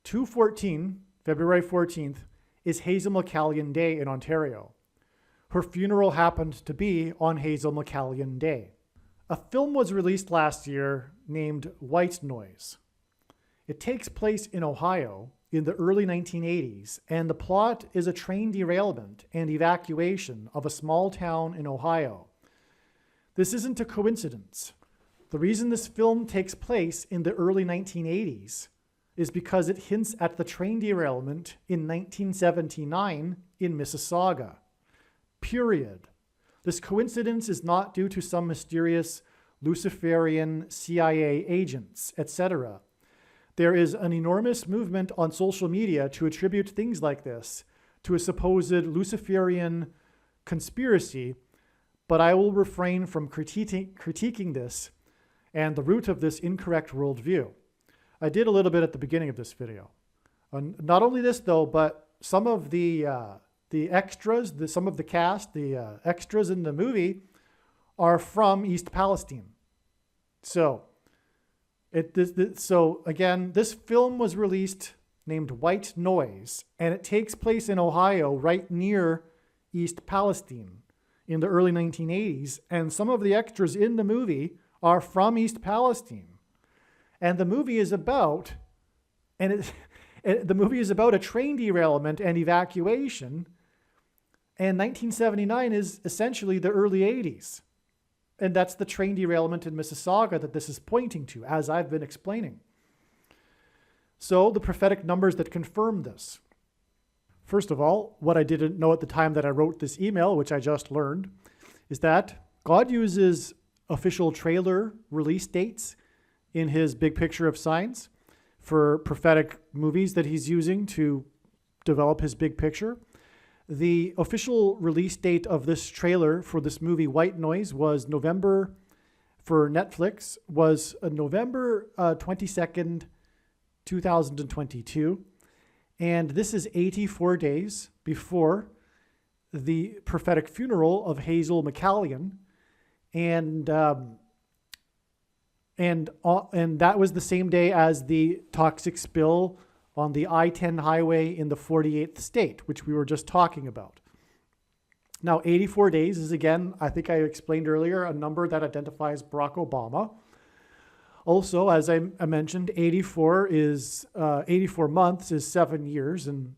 2/14, February 14th, is Hazel McCallion Day in Ontario. Her funeral happened to be on Hazel McCallion Day. A film was released last year named White Noise. It takes place in Ohio in the early 1980s, and the plot is a train derailment and evacuation of a small town in Ohio. This isn't a coincidence. The reason this film takes place in the early 1980s is because it hints at the train derailment in 1979 in Mississauga. Period. This coincidence is not due to some mysterious Luciferian CIA agents, etc. There is an enormous movement on social media to attribute things like this to a supposed Luciferian conspiracy, but I will refrain from critiquing this and the root of this incorrect worldview. I did a little bit at the beginning of this video. Not only this though, but some of the extras, some of the cast, the extras in the movie are from East Palestine. So, again, this film was released named White Noise, and it takes place in Ohio right near East Palestine in the early 1980s, and some of the extras in the movie are from East Palestine. And the movie is about, the movie is about a train derailment and evacuation. And 1979 is essentially the early 80s. And that's the train derailment in Mississauga that this is pointing to, as I've been explaining. So the prophetic numbers that confirm this. First of all, what I didn't know at the time that I wrote this email, which I just learned, is that God uses official trailer release dates in his big picture of signs for prophetic movies that he's using to develop his big picture. The official release date of this trailer for this movie White Noise was November, for Netflix, was November 22nd, 2022. And this is 84 days before the prophetic funeral of Hazel McCallion. And that was the same day as the toxic spill on the I-10 highway in the 48th state, which we were just talking about. Now, 84 days is, again, I think I explained earlier, a number that identifies Barack Obama. Also, as I mentioned, 84 months is 7 years, and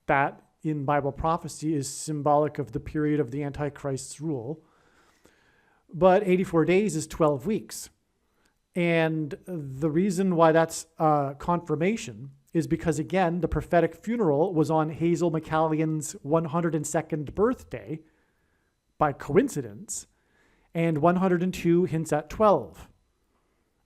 that in Bible prophecy is symbolic of the period of the Antichrist's rule. But 84 days is 12 weeks. And the reason why that's confirmation is because, again, the prophetic funeral was on Hazel McCallion's 102nd birthday by coincidence, and 102 hints at 12.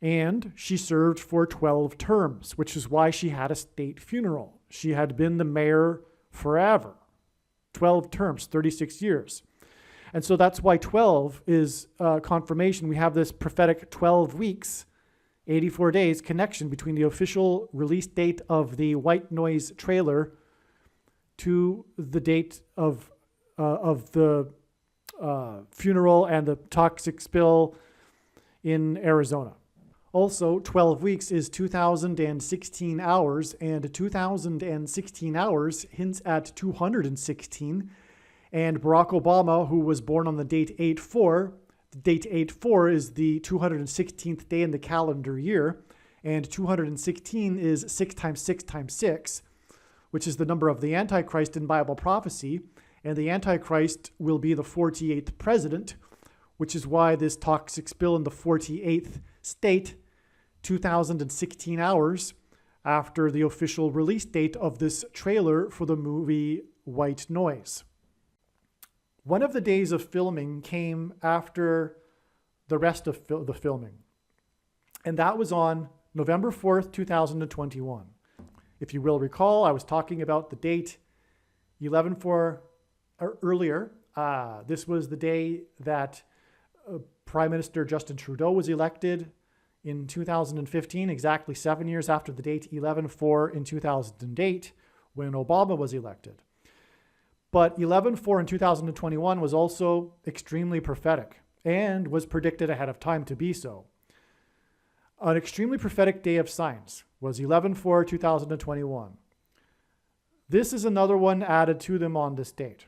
And she served for 12 terms, which is why she had a state funeral. She had been the mayor forever, 12 terms, 36 years. And so that's why 12 is confirmation. We have this prophetic 12 weeks, 84 days connection between the official release date of the White Noise trailer to the date of the funeral and the toxic spill in Arizona. Also, 12 weeks is 2,016 hours, and 2,016 hours hints at 216. And Barack Obama, who was born on the date 8/4, the date 8/4 is the 216th day in the calendar year, and 216 is 6 times 6 times 6, which is the number of the Antichrist in Bible prophecy, and the Antichrist will be the 48th president, which is why this toxic spill in the 48th state, 2,016 hours after the official release date of this trailer for the movie White Noise. One of the days of filming came after the rest of the filming, and that was on November 4th, 2021. If you will recall, I was talking about the date 11/4 earlier. This was the day that Prime Minister Justin Trudeau was elected in 2015, exactly 7 years after the date 11/4 in 2008, when Obama was elected. But 11/4 in 2021 was also extremely prophetic and was predicted ahead of time to be so. An extremely prophetic day of signs was 11/4 2021. This is another one added to them on this date.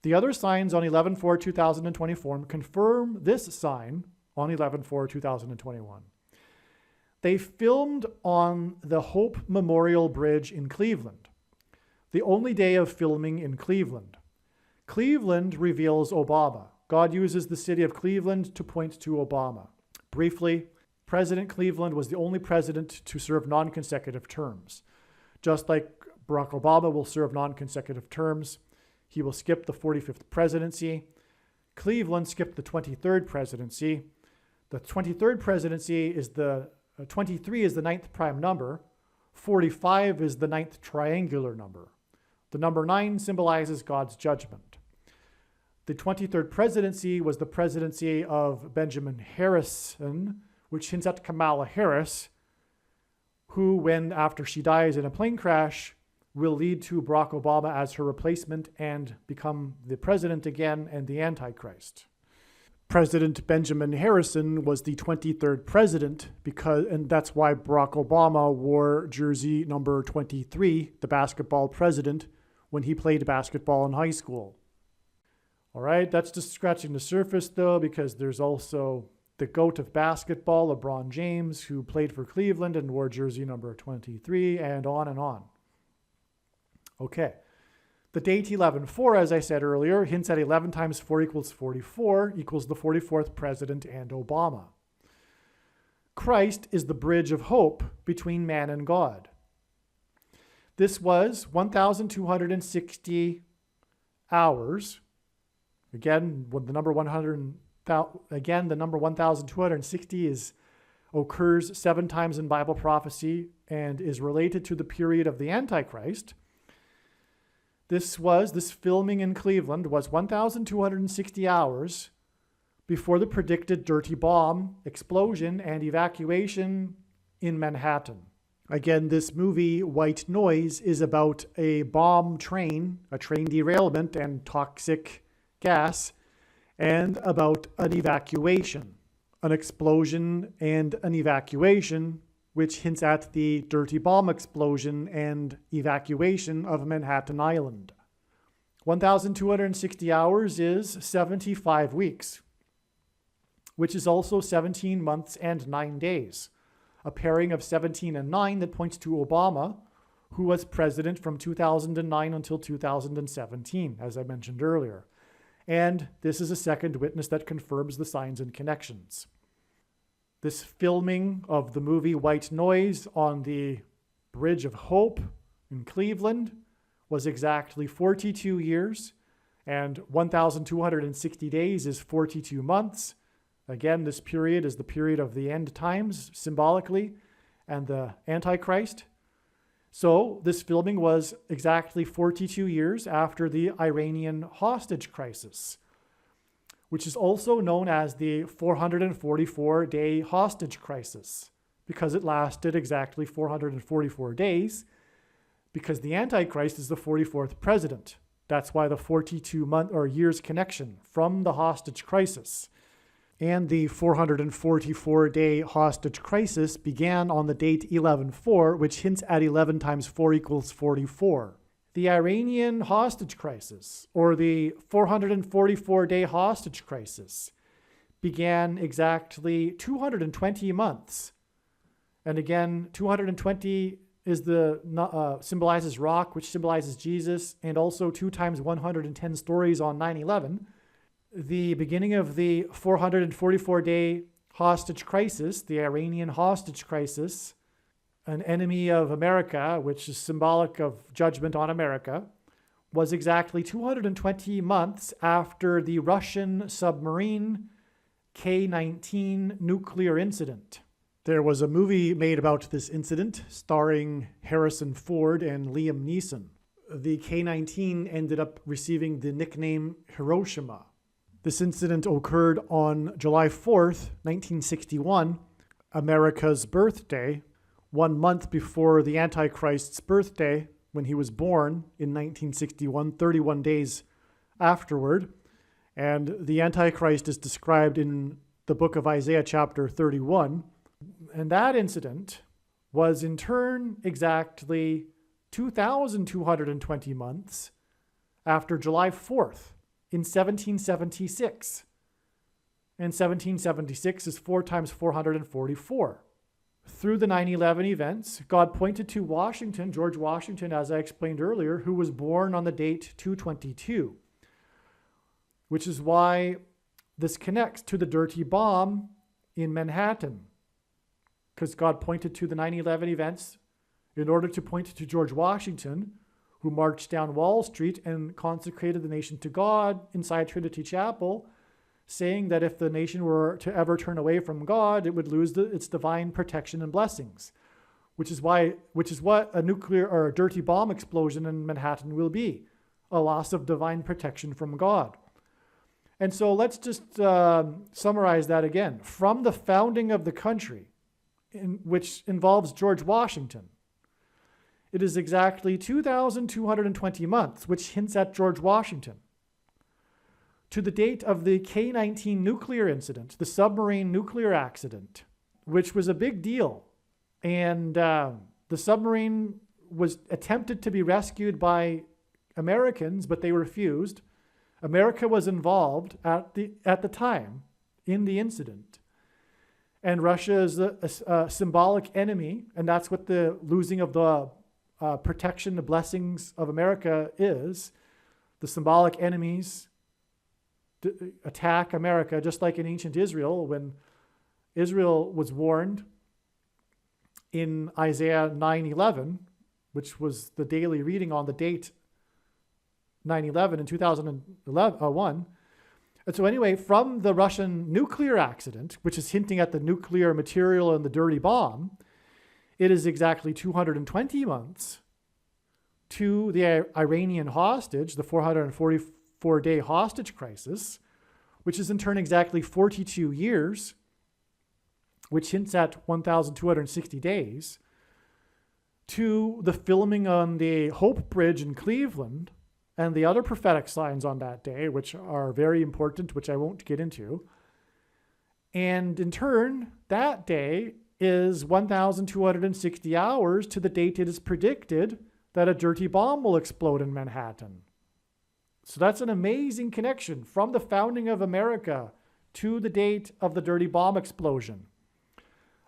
The other signs on 11/4 2024 confirm this sign on 11/4 2021. They filmed on the Hope Memorial Bridge in Cleveland, the only day of filming in Cleveland. Cleveland reveals Obama. God uses the city of Cleveland to point to Obama. Briefly, President Cleveland was the only president to serve non-consecutive terms. Just like Barack Obama will serve non-consecutive terms, he will skip the 45th presidency. Cleveland skipped the 23rd presidency. The 23rd presidency is 23 is the ninth prime number. 45 is the ninth triangular number. The number 9 symbolizes God's judgment. The 23rd presidency was the presidency of Benjamin Harrison, which hints at Kamala Harris, who, after she dies in a plane crash, will lead to Barack Obama as her replacement and become the president again and the Antichrist. President Benjamin Harrison was the 23rd president and that's why Barack Obama wore jersey number 23, the basketball president, when he played basketball in high school. All right, that's just scratching the surface though, because there's also the GOAT of basketball, LeBron James, who played for Cleveland and wore jersey number 23, and on and on. Okay. The date 11/4, as I said earlier, hints at 11 times 4 equals 44, equals the 44th president and Obama. Christ is the bridge of hope between man and God. This was 1,260 hours. Again, the number 1,260 occurs 7 times in Bible prophecy and is related to the period of the Antichrist. This filming in Cleveland was 1,260 hours before the predicted dirty bomb explosion and evacuation in Manhattan. Again, this movie, White Noise, is about a bomb train, a train derailment and toxic gas, and about an evacuation. An explosion and an evacuation which hints at the dirty bomb explosion and evacuation of Manhattan Island. 1,260 hours is 75 weeks, which is also 17 months and 9 days, a pairing of 17 and 9 that points to Obama, who was president from 2009 until 2017, as I mentioned earlier. And this is a second witness that confirms the signs and connections. This filming of the movie White Noise on the Bridge of Hope in Cleveland was exactly 42 years, and 1,260 days is 42 months. Again, this period is the period of the end times, symbolically, and the Antichrist. So this filming was exactly 42 years after the Iranian hostage crisis, which is also known as the 444-day hostage crisis, because it lasted exactly 444 days, because the Antichrist is the 44th president. That's why the 42-month or years connection from the hostage crisis. And the 444-day hostage crisis began on the date 11/4, which hints at 11 times 4 equals 44. The Iranian hostage crisis, or the 444-day hostage crisis, began exactly 220 months. And again, 220 is symbolizes rock, which symbolizes Jesus, and also 2 times 110 stories on 9/11. The beginning of the 444-day hostage crisis, the Iranian hostage crisis, an enemy of America, which is symbolic of judgment on America, was exactly 220 months after the Russian submarine K-19 nuclear incident. There was a movie made about this incident starring Harrison Ford and Liam Neeson. The K-19 ended up receiving the nickname Hiroshima. This incident occurred on July 4th, 1961, America's birthday, 1 month before the Antichrist's birthday, when he was born in 1961, 31 days afterward. And the Antichrist is described in the book of Isaiah chapter 31. And that incident was in turn exactly 2,220 months after July 4th in 1776. And 1776 is 4 times 444. Through the 9/11 events, God pointed to Washington, George Washington, as I explained earlier, who was born on the date 222, which is why this connects to the dirty bomb in Manhattan, because God pointed to the 9/11 events in order to point to George Washington, who marched down Wall Street and consecrated the nation to God inside Trinity Chapel, saying that if the nation were to ever turn away from God, it would lose its divine protection and blessings, which is what a nuclear or a dirty bomb explosion in Manhattan will be, a loss of divine protection from God. And so let's just summarize that again. From the founding of the country, which involves George Washington, it is exactly 2,220 months, which hints at George Washington, to the date of the K-19 nuclear incident, the submarine nuclear accident, which was a big deal. And the submarine was attempted to be rescued by Americans, but they refused. America was involved at the time in the incident. And Russia is a symbolic enemy, and that's what the losing of the protection, the blessings of America is. The symbolic enemies attack America, just like in ancient Israel, when Israel was warned in Isaiah 9:11, which was the daily reading on the date 9/11 in 2001. And so anyway, from the Russian nuclear accident, which is hinting at the nuclear material and the dirty bomb, it is exactly 220 months to the Iranian hostage, the 444-day hostage crisis, which is in turn exactly 42 years, which hints at 1,260 days, to the filming on the Hope Bridge in Cleveland and the other prophetic signs on that day, which are very important, which I won't get into. And in turn, that day is 1,260 hours to the date it is predicted that a dirty bomb will explode in Manhattan. So that's an amazing connection from the founding of America to the date of the dirty bomb explosion.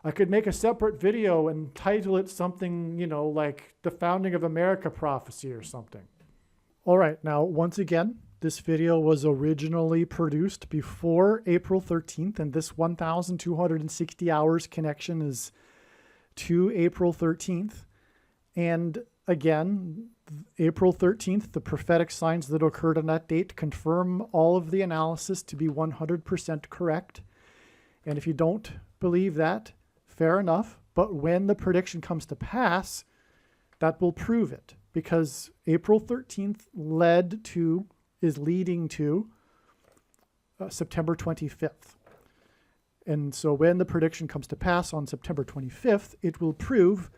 I could make a separate video and title it something, like the founding of America prophecy or something. All right, now, once again, this video was originally produced before April 13th, and this 1,260 hours connection is to April 13th. And again, April 13th, the prophetic signs that occurred on that date confirm all of the analysis to be 100% correct. And if you don't believe that, fair enough. But when the prediction comes to pass, that will prove it. Because April 13th is leading to September 25th. And so when the prediction comes to pass on September 25th, it will prove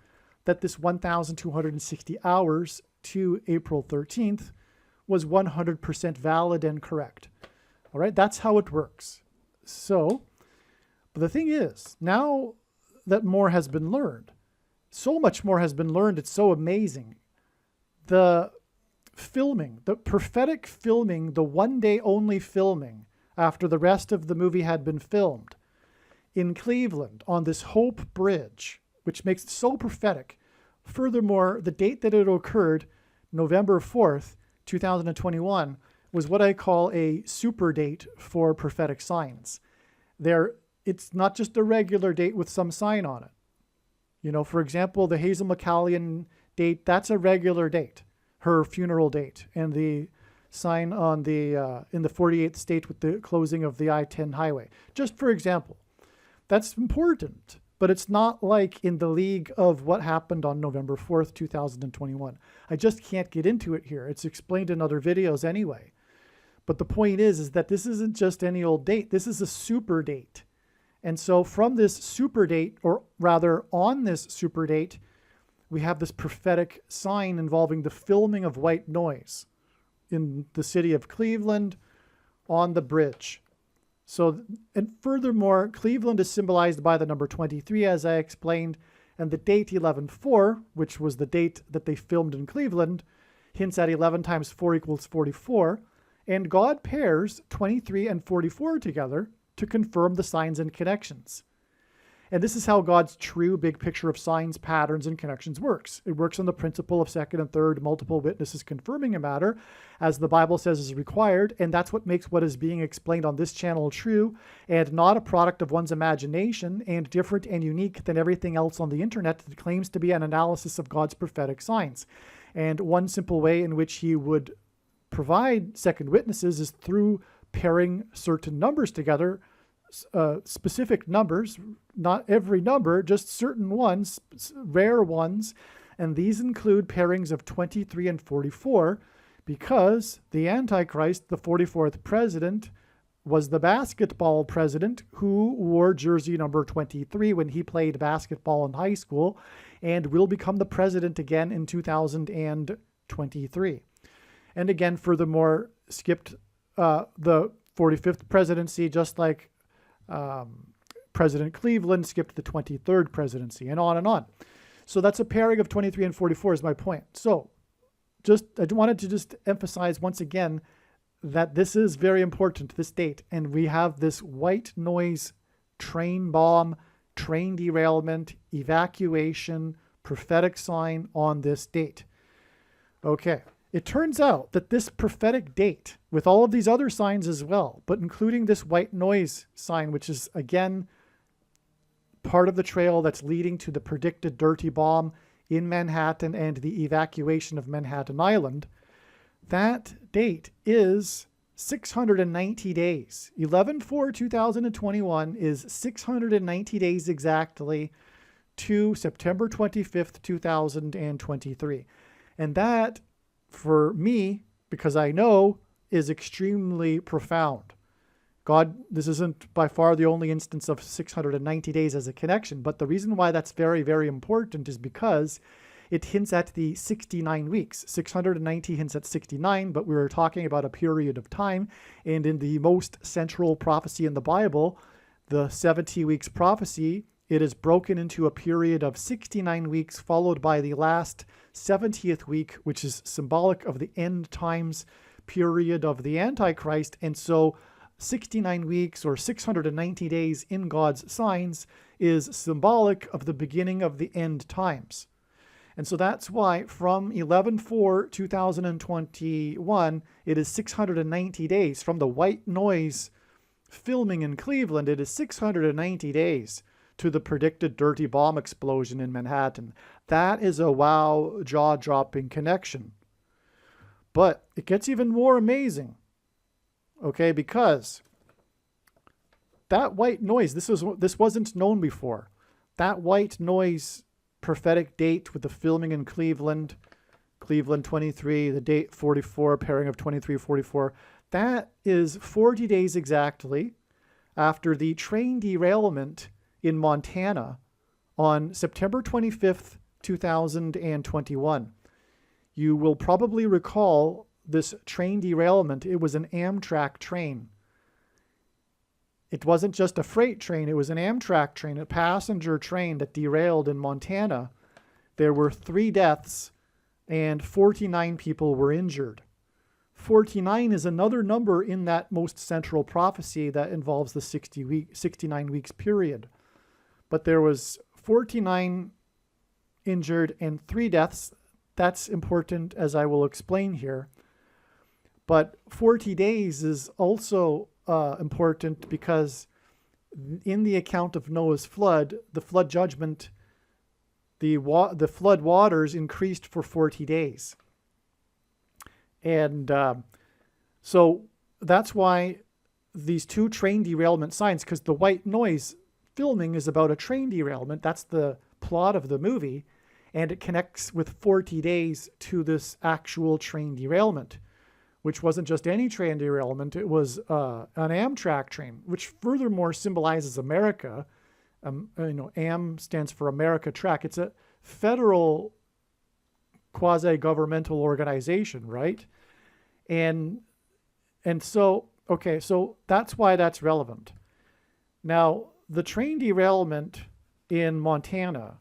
that this 1,260 hours to April 13th was 100% valid and correct. All right, that's how it works. So, but the thing is, now that more has been learned, so much more has been learned, it's so amazing. The filming, the prophetic filming, the one-day only filming after the rest of the movie had been filmed in Cleveland on this Hope Bridge, which makes it so prophetic. Furthermore, the date that it occurred, November 4th, 2021, was what I call a super date for prophetic signs. It's not just a regular date with some sign on it. For example, the Hazel McCallion date, that's a regular date, her funeral date, and the sign on in the 48th state with the closing of the I-10 highway. Just for example, that's important, but it's not like in the league of what happened on November 4th, 2021. I just can't get into it here. It's explained in other videos anyway. But the point is that this isn't just any old date. This is a super date. And so from this super date, or rather on this super date, we have this prophetic sign involving the filming of white noise in the city of Cleveland on the bridge. So, and furthermore, Cleveland is symbolized by the number 23, as I explained, and the date 11/4, which was the date that they filmed in Cleveland, hints at 11 times 4 equals 44, and God pairs 23 and 44 together to confirm the signs and connections. And this is how God's true big picture of signs, patterns, and connections works. It works on the principle of second and third multiple witnesses confirming a matter, as the Bible says is required, and that's what makes what is being explained on this channel true, and not a product of one's imagination, and different and unique than everything else on the internet that claims to be an analysis of God's prophetic signs. And one simple way in which he would provide second witnesses is through pairing certain numbers together, specific numbers, not every number, just certain ones, rare ones, and these include pairings of 23 and 44, because the Antichrist, the 44th president, was the basketball president who wore jersey number 23 when he played basketball in high school, and will become the president again in 2023. And again, furthermore, skipped the 45th presidency, just like President Cleveland skipped the 23rd presidency, and on and on. So that's a pairing of 23 and 44 is my point. So I wanted to just emphasize once again that this is very important, this date, and we have this white noise train bomb, train derailment, evacuation, prophetic sign on this date. Okay. It turns out that this prophetic date, with all of these other signs as well, but including this white noise sign, which is, again, part of the trail that's leading to the predicted dirty bomb in Manhattan and the evacuation of Manhattan Island, that date is 690 days. 11/4/2021 is 690 days exactly to September 25th, 2023. And that, for me, because I know, is extremely profound. God, this isn't by far the only instance of 690 days as a connection, but the reason why that's very, very important is because it hints at the 69 weeks. 690 hints at 69, but we were talking about a period of time, and in the most central prophecy in the Bible, the 70 weeks prophecy, it is broken into a period of 69 weeks, followed by the last 70th week, which is symbolic of the end times period of the Antichrist. And so 69 weeks or 690 days in God's signs is symbolic of the beginning of the end times. And so that's why from 11/4/2021, it is 690 days. From the white noise filming in Cleveland, it is 690 days to the predicted dirty bomb explosion in Manhattan. That is a wow, jaw-dropping connection. But it gets even more amazing, okay, because that white noise, this wasn't known before. That white noise prophetic date with the filming in Cleveland 23, the date 44, pairing of 23-44, that is 40 days exactly after the train derailment in Montana on September 25th, 2021. You will probably recall this train derailment. It was an Amtrak train. It wasn't just a freight train, it was an Amtrak train, a passenger train that derailed in Montana. There were 3 deaths and 49 people were injured. 49 is another number in that most central prophecy that involves the 69 weeks period. But there was 49 injured and 3 deaths. That's important, as I will explain here. But 40 days is also important because in the account of Noah's flood, the flood judgment, the flood waters increased for 40 days. And so that's why these 2 train derailment signs, because the white noise filming is about a train derailment. That's the plot of the movie. And it connects with 40 days to this actual train derailment, which wasn't just any train derailment. It was an Amtrak train, which furthermore symbolizes America. AM stands for America Track. It's a federal quasi-governmental organization, right? And so, okay, so that's why that's relevant. Now, the train derailment in Montana,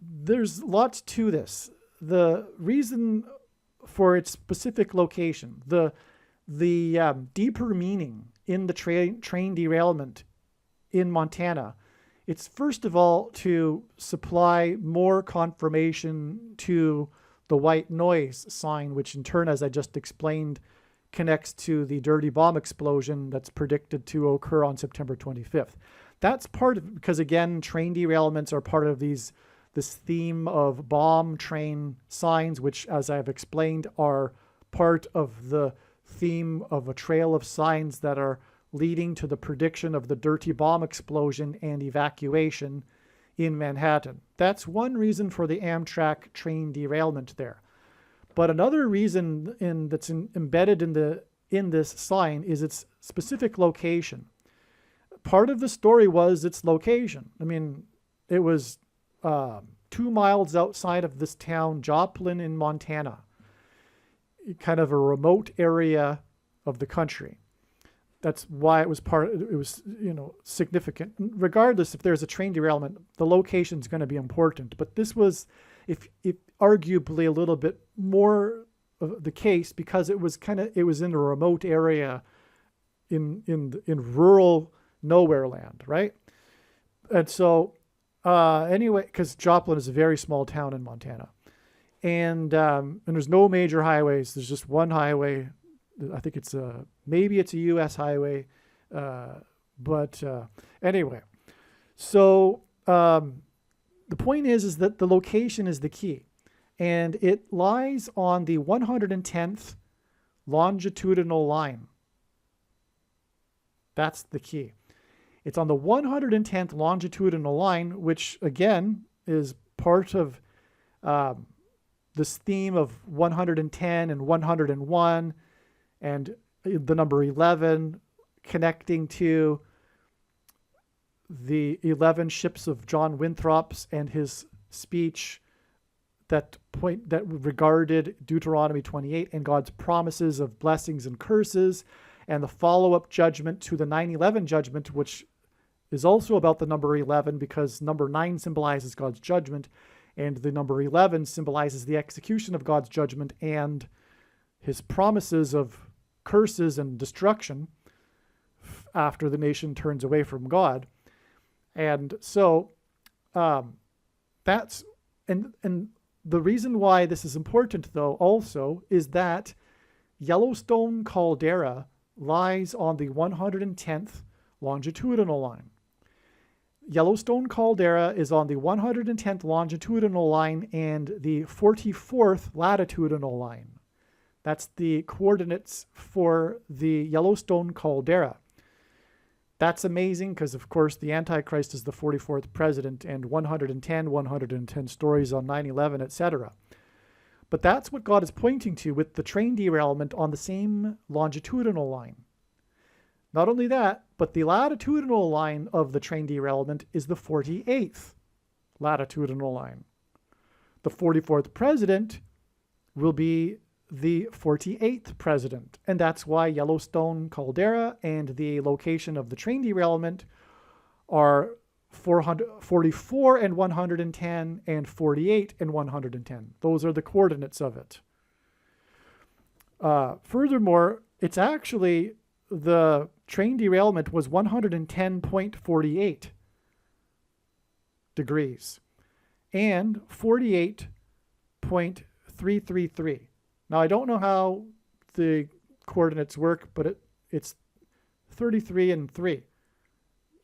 there's lots to this. The reason for its specific location, the deeper meaning in the train derailment in Montana, it's first of all to supply more confirmation to the white noise sign, which in turn, as I just explained, connects to the dirty bomb explosion that's predicted to occur on September 25th. That's part of, because again, train derailments are part of this theme of bomb train signs, which, as I've explained, are part of the theme of a trail of signs that are leading to the prediction of the dirty bomb explosion and evacuation in Manhattan. That's one reason for the Amtrak train derailment there. But another reason that's embedded in this sign is its specific location. Part of the story was its location. I mean, it was 2 miles outside of this town, Joplin in Montana, kind of a remote area of the country. That's why it was significant. Regardless if there's a train derailment, the location is going to be important. But this was, if arguably a little bit more of the case, because it was in a remote area in rural nowhere land, right? And so anyway, because Joplin is a very small town in Montana, and there's no major highways. There's just one highway. I think maybe it's a U.S. highway, but anyway. So the point is that the location is the key, and it lies on the 110th longitudinal line. That's the key. It's on the 110th longitudinal line, which again is part of this theme of 110 and 101. And the number 11 connecting to the 11 ships of John Winthrop's and his speech that regarded Deuteronomy 28 and God's promises of blessings and curses, and the follow-up judgment to the 9/11 judgment, which is also about the number 11 because number 9 symbolizes God's judgment, and the number 11 symbolizes the execution of God's judgment and his promises of curses and destruction after the nation turns away from God. And so that's, and the reason why this is important, though, also is that Yellowstone caldera lies on the 110th longitudinal line. Yellowstone caldera is on the 110th longitudinal line and the 44th latitudinal line. That's the coordinates for the Yellowstone caldera. That's amazing because, of course, the Antichrist is the 44th president, and 110 stories on 9/11, etc. But that's what God is pointing to with the train derailment on the same longitudinal line. Not only that, but the latitudinal line of the train derailment is the 48th latitudinal line. The 44th president will be the 48th president, and that's why Yellowstone caldera and the location of the train derailment are 44 and 110 and 48 and 110. Those are the coordinates of it. Furthermore, it's actually, the train derailment was 110.48 degrees and 48.333. Now, I don't know how the coordinates work, but it's 33 and 3.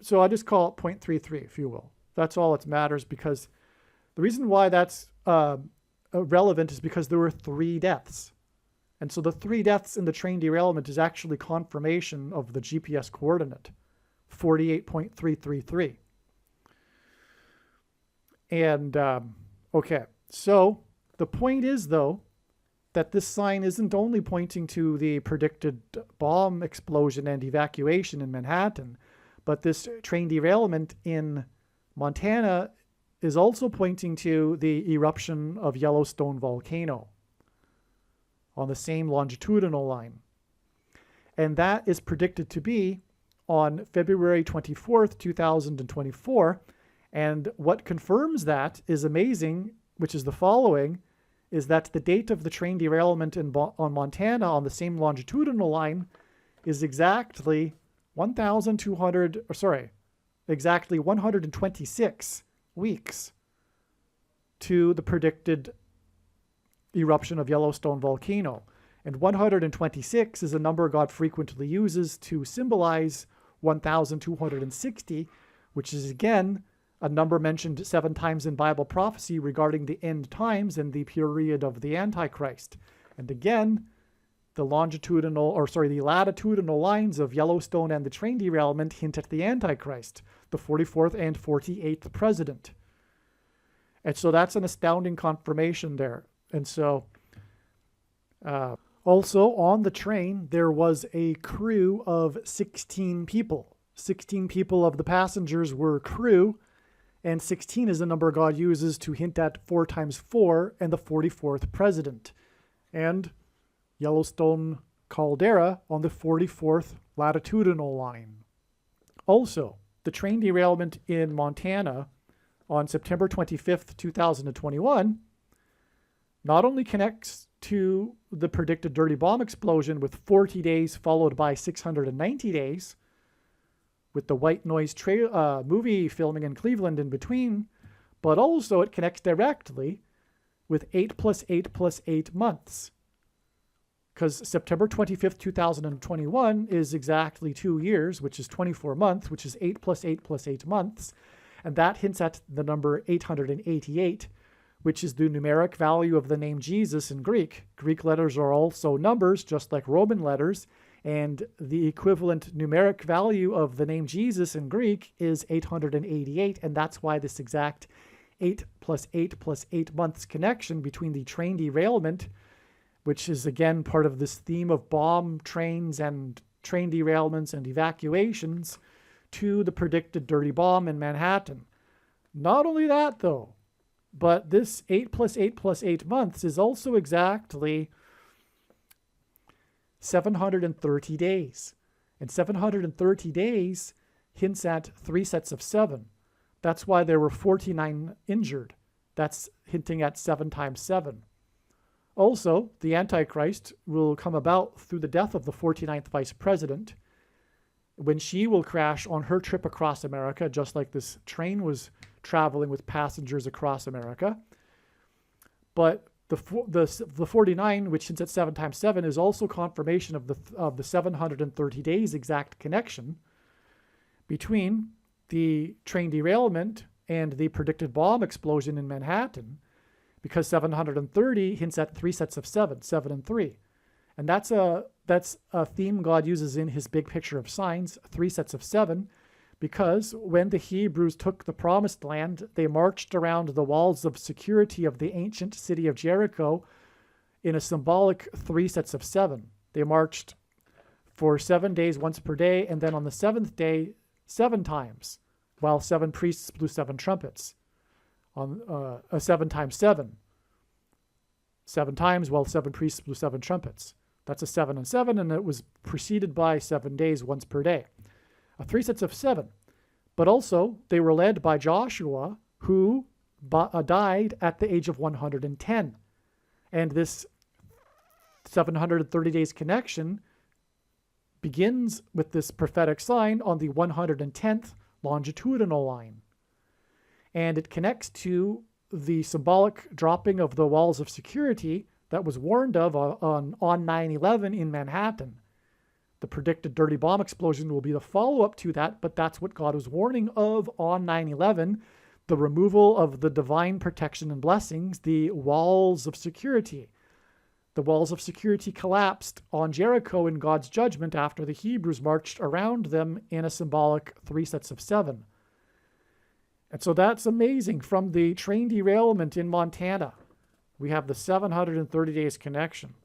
So I just call it 0.33, if you will. That's all that matters, because the reason why that's relevant is because there were 3 deaths. And so the 3 deaths in the train derailment is actually confirmation of the GPS coordinate, 48.333. And, okay, so the point is, though, that this sign isn't only pointing to the predicted bomb explosion and evacuation in Manhattan, but this train derailment in Montana is also pointing to the eruption of Yellowstone volcano on the same longitudinal line. And that is predicted to be on February 24th, 2024. And what confirms that is amazing, which is the following, is that the date of the train derailment on Montana on the same longitudinal line is exactly 126 weeks to the predicted eruption of Yellowstone volcano. And 126 is a number God frequently uses to symbolize 1260, which is again a number mentioned 7 times in Bible prophecy regarding the end times and the period of the Antichrist. And again, the latitudinal lines of Yellowstone and the train derailment hint at the Antichrist, the 44th and 48th president. And so that's an astounding confirmation there. And so also on the train, there was a crew of 16 people. 16 people of the passengers were crew, and 16 is the number God uses to hint at 4 times 4 and the 44th president. And Yellowstone caldera on the 44th latitudinal line. Also, the train derailment in Montana on September 25th, 2021, not only connects to the predicted dirty bomb explosion with 40 days followed by 690 days, with the White Noise movie filming in Cleveland in between, but also it connects directly with 8 + 8 + 8 months. Because September 25th, 2021 is exactly 2 years, which is 24 months, which is 8 + 8 + 8 months. And that hints at the number 888, which is the numeric value of the name Jesus in Greek. Greek letters are also numbers, just like Roman letters. And the equivalent numeric value of the name Jesus in Greek is 888. And that's why this exact 8 + 8 + 8 months connection between the train derailment, which is again part of this theme of bomb trains and train derailments and evacuations, to the predicted dirty bomb in Manhattan. Not only that, though, but this 8 + 8 + 8 months is also exactly 730 days. And 730 days hints at 3 sets of 7. That's why there were 49 injured. That's hinting at 7 times 7. Also, the Antichrist will come about through the death of the 49th vice president, when she will crash on her trip across America, just like this train was traveling with passengers across America. But the 49, which hints at 7 times 7, is also confirmation of the 730 days exact connection between the train derailment and the predicted bomb explosion in Manhattan, because 730 hints at 3 sets of 7, 7 and 3. And that's a theme God uses in his big picture of signs, 3 sets of 7, because when the Hebrews took the promised land, they marched around the walls of security of the ancient city of Jericho in a symbolic 3 sets of 7. They marched for 7 days, once per day, and then on the 7th day, 7 times, while 7 priests blew 7 trumpets. On 7 times 7. 7 times while 7 priests blew 7 trumpets. That's a 7 and 7, and it was preceded by 7 days, once per day. 3 sets of 7. But also, they were led by Joshua, who died at the age of 110. And this 730 days connection begins with this prophetic sign on the 110th longitudinal line. And it connects to the symbolic dropping of the walls of security that was warned of on 9/11 in Manhattan. The predicted dirty bomb explosion will be the follow-up to that, but that's what God was warning of on 9/11, the removal of the divine protection and blessings, the walls of security. The walls of security collapsed on Jericho in God's judgment after the Hebrews marched around them in a symbolic 3 sets of 7. And so that's amazing. From the train derailment in Montana, we have the 730 days connection.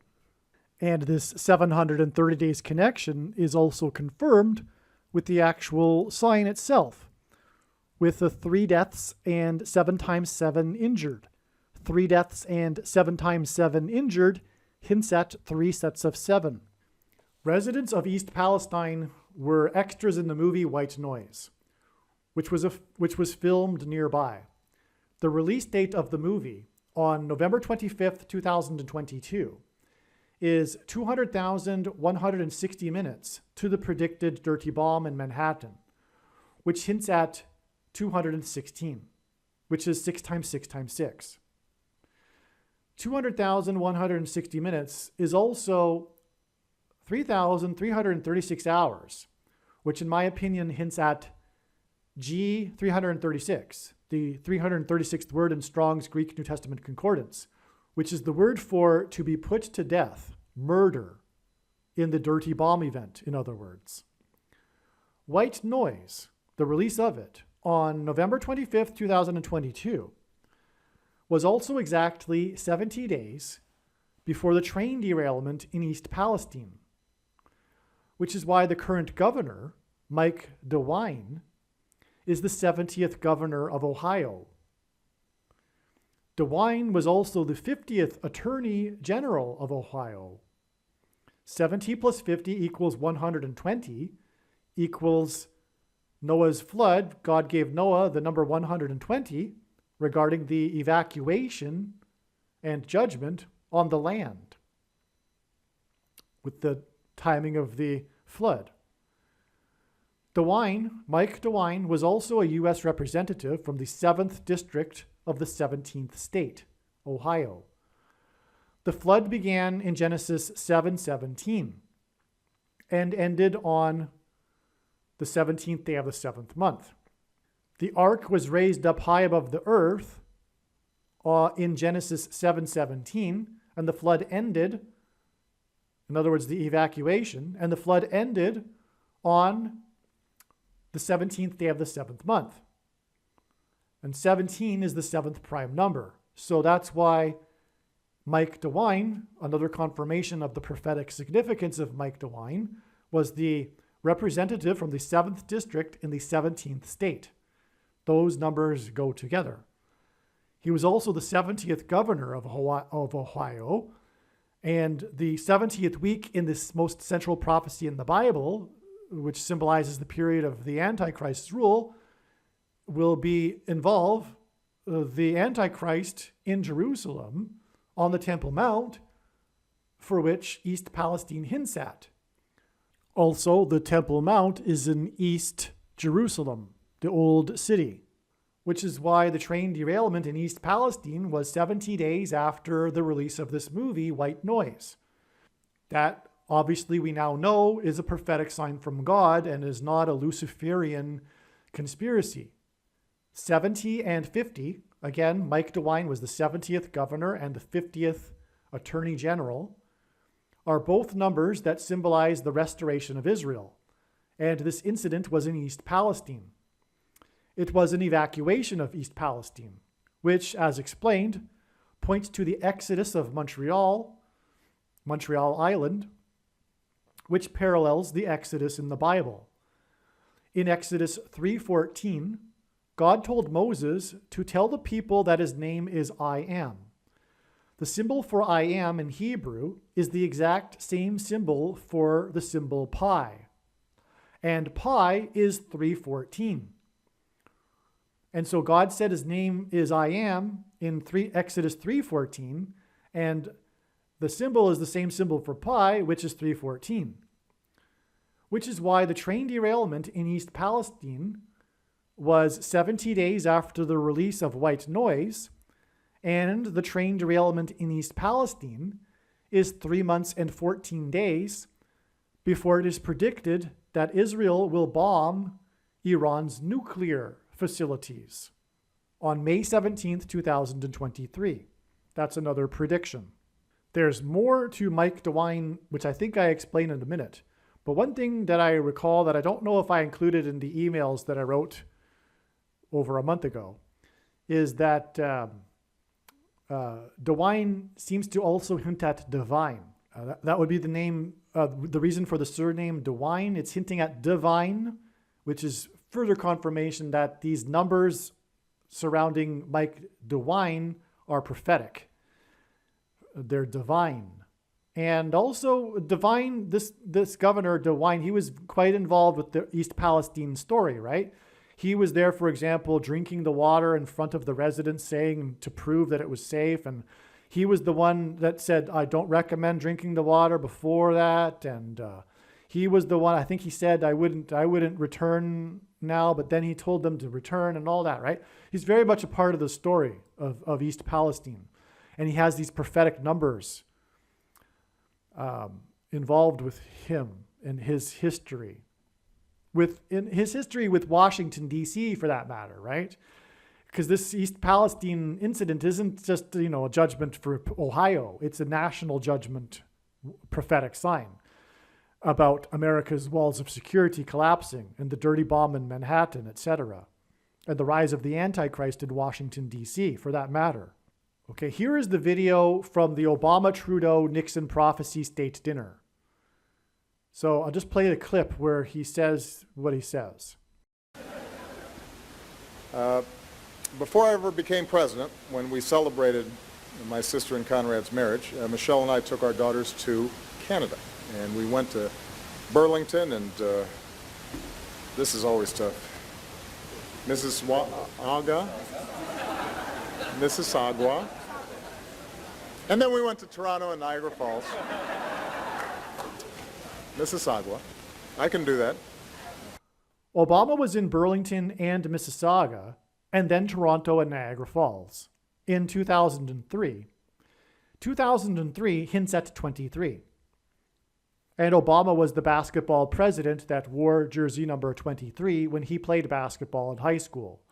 And this 730 days connection is also confirmed with the actual sign itself, with the 3 deaths and 7 times 7 injured. 3 deaths and 7 times 7 injured hints at 3 sets of 7. Residents of East Palestine were extras in the movie White Noise, which was filmed nearby. The release date of the movie on November 25th, 2022 is 200,160 minutes to the predicted dirty bomb in Manhattan, which hints at 216, which is 6 times 6 times 6. 200,160 minutes is also 3,336 hours, which in my opinion hints at G 336, the 336th word in Strong's Greek New Testament Concordance, which is the word for to be put to death, murder, in the dirty bomb event, in other words. White Noise, the release of it, on November 25th, 2022, was also exactly 70 days before the train derailment in East Palestine, which is why the current governor, Mike DeWine, is the 70th governor of Ohio. DeWine was also the 50th Attorney General of Ohio. 70 plus 50 equals 120, equals Noah's flood. God gave Noah the number 120 regarding the evacuation and judgment on the land with the timing of the flood. Mike DeWine, was also a U.S. representative from the 7th District of the 17th state, Ohio. The flood began in Genesis 7:17 and ended on the 17th day of the 7th month. The ark was raised up high above the earth in Genesis 7:17, and the flood ended, in other words, the evacuation, and the flood ended on the 17th day of the 7th month. And 17 is the 7th prime number. So that's why Mike DeWine, another confirmation of the prophetic significance of Mike DeWine, was the representative from the 7th district in the 17th state. Those numbers go together. He was also the 70th governor of Ohio, and the 70th week in this most central prophecy in the Bible, which symbolizes the period of the Antichrist's rule, will involve the Antichrist in Jerusalem on the Temple Mount, for which East Palestine hints at. Also, the Temple Mount is in East Jerusalem, the old city, which is why the train derailment in East Palestine was 70 days after the release of this movie, White Noise. That, obviously, we now know is a prophetic sign from God and is not a Luciferian conspiracy. 70 and 50, again, Mike DeWine was the 70th governor and the 50th attorney general, are both numbers that symbolize the restoration of Israel. And this incident was in East Palestine. It was an evacuation of East Palestine, which, as explained, points to the exodus of Montreal Island, which parallels the exodus in the Bible. In Exodus 3:14, God told Moses to tell the people that his name is I Am. The symbol for I Am in Hebrew is the exact same symbol for the symbol pi. And pi is 3:14. And so God said his name is I Am in Exodus 3:14, and the symbol is the same symbol for pi, which is 3:14. Which is why the train derailment in East Palestine was 70 days after the release of White Noise, and the train derailment in East Palestine is 3 months and 14 days before it is predicted that Israel will bomb Iran's nuclear facilities on May 17th, 2023. That's another prediction. There's more to Mike DeWine, which I think I explain in a minute. But one thing that I recall that I don't know if I included in the emails that I wrote over a month ago is that DeWine seems to also hint at divine. That would be the name, the reason for the surname DeWine. It's hinting at divine, which is further confirmation that these numbers surrounding Mike DeWine are prophetic. They're divine. And also divine, this governor DeWine, he was quite involved with the East Palestine story, right? He was there, for example, drinking the water in front of the residents, saying to prove that it was safe. And he was the one that said, I don't recommend drinking the water before that. And he was the one, I think he said, I wouldn't return now, but then he told them to return and all that, right? He's very much a part of the story of East Palestine. And he has these prophetic numbers involved with him and his history. In his history with Washington, D.C., for that matter, right? Because this East Palestine incident isn't just, a judgment for Ohio. It's a national judgment, prophetic sign about America's walls of security collapsing and the dirty bomb in Manhattan, etc., and the rise of the Antichrist in Washington, D.C., for that matter. Okay, here is the video from the Obama-Trudeau-Nixon prophecy state dinner. So I'll just play the clip where he says what he says. Before I ever became president, when we celebrated my sister and Conrad's marriage, Michelle and I took our daughters to Canada. And we went to Burlington, and this is always tough. Mississauga. And then we went to Toronto and Niagara Falls. Mississauga. I can do that. Obama was in Burlington and Mississauga, and then Toronto and Niagara Falls in 2003. 2003 hints at 23. And Obama was the basketball president that wore jersey number 23 when he played basketball in high school.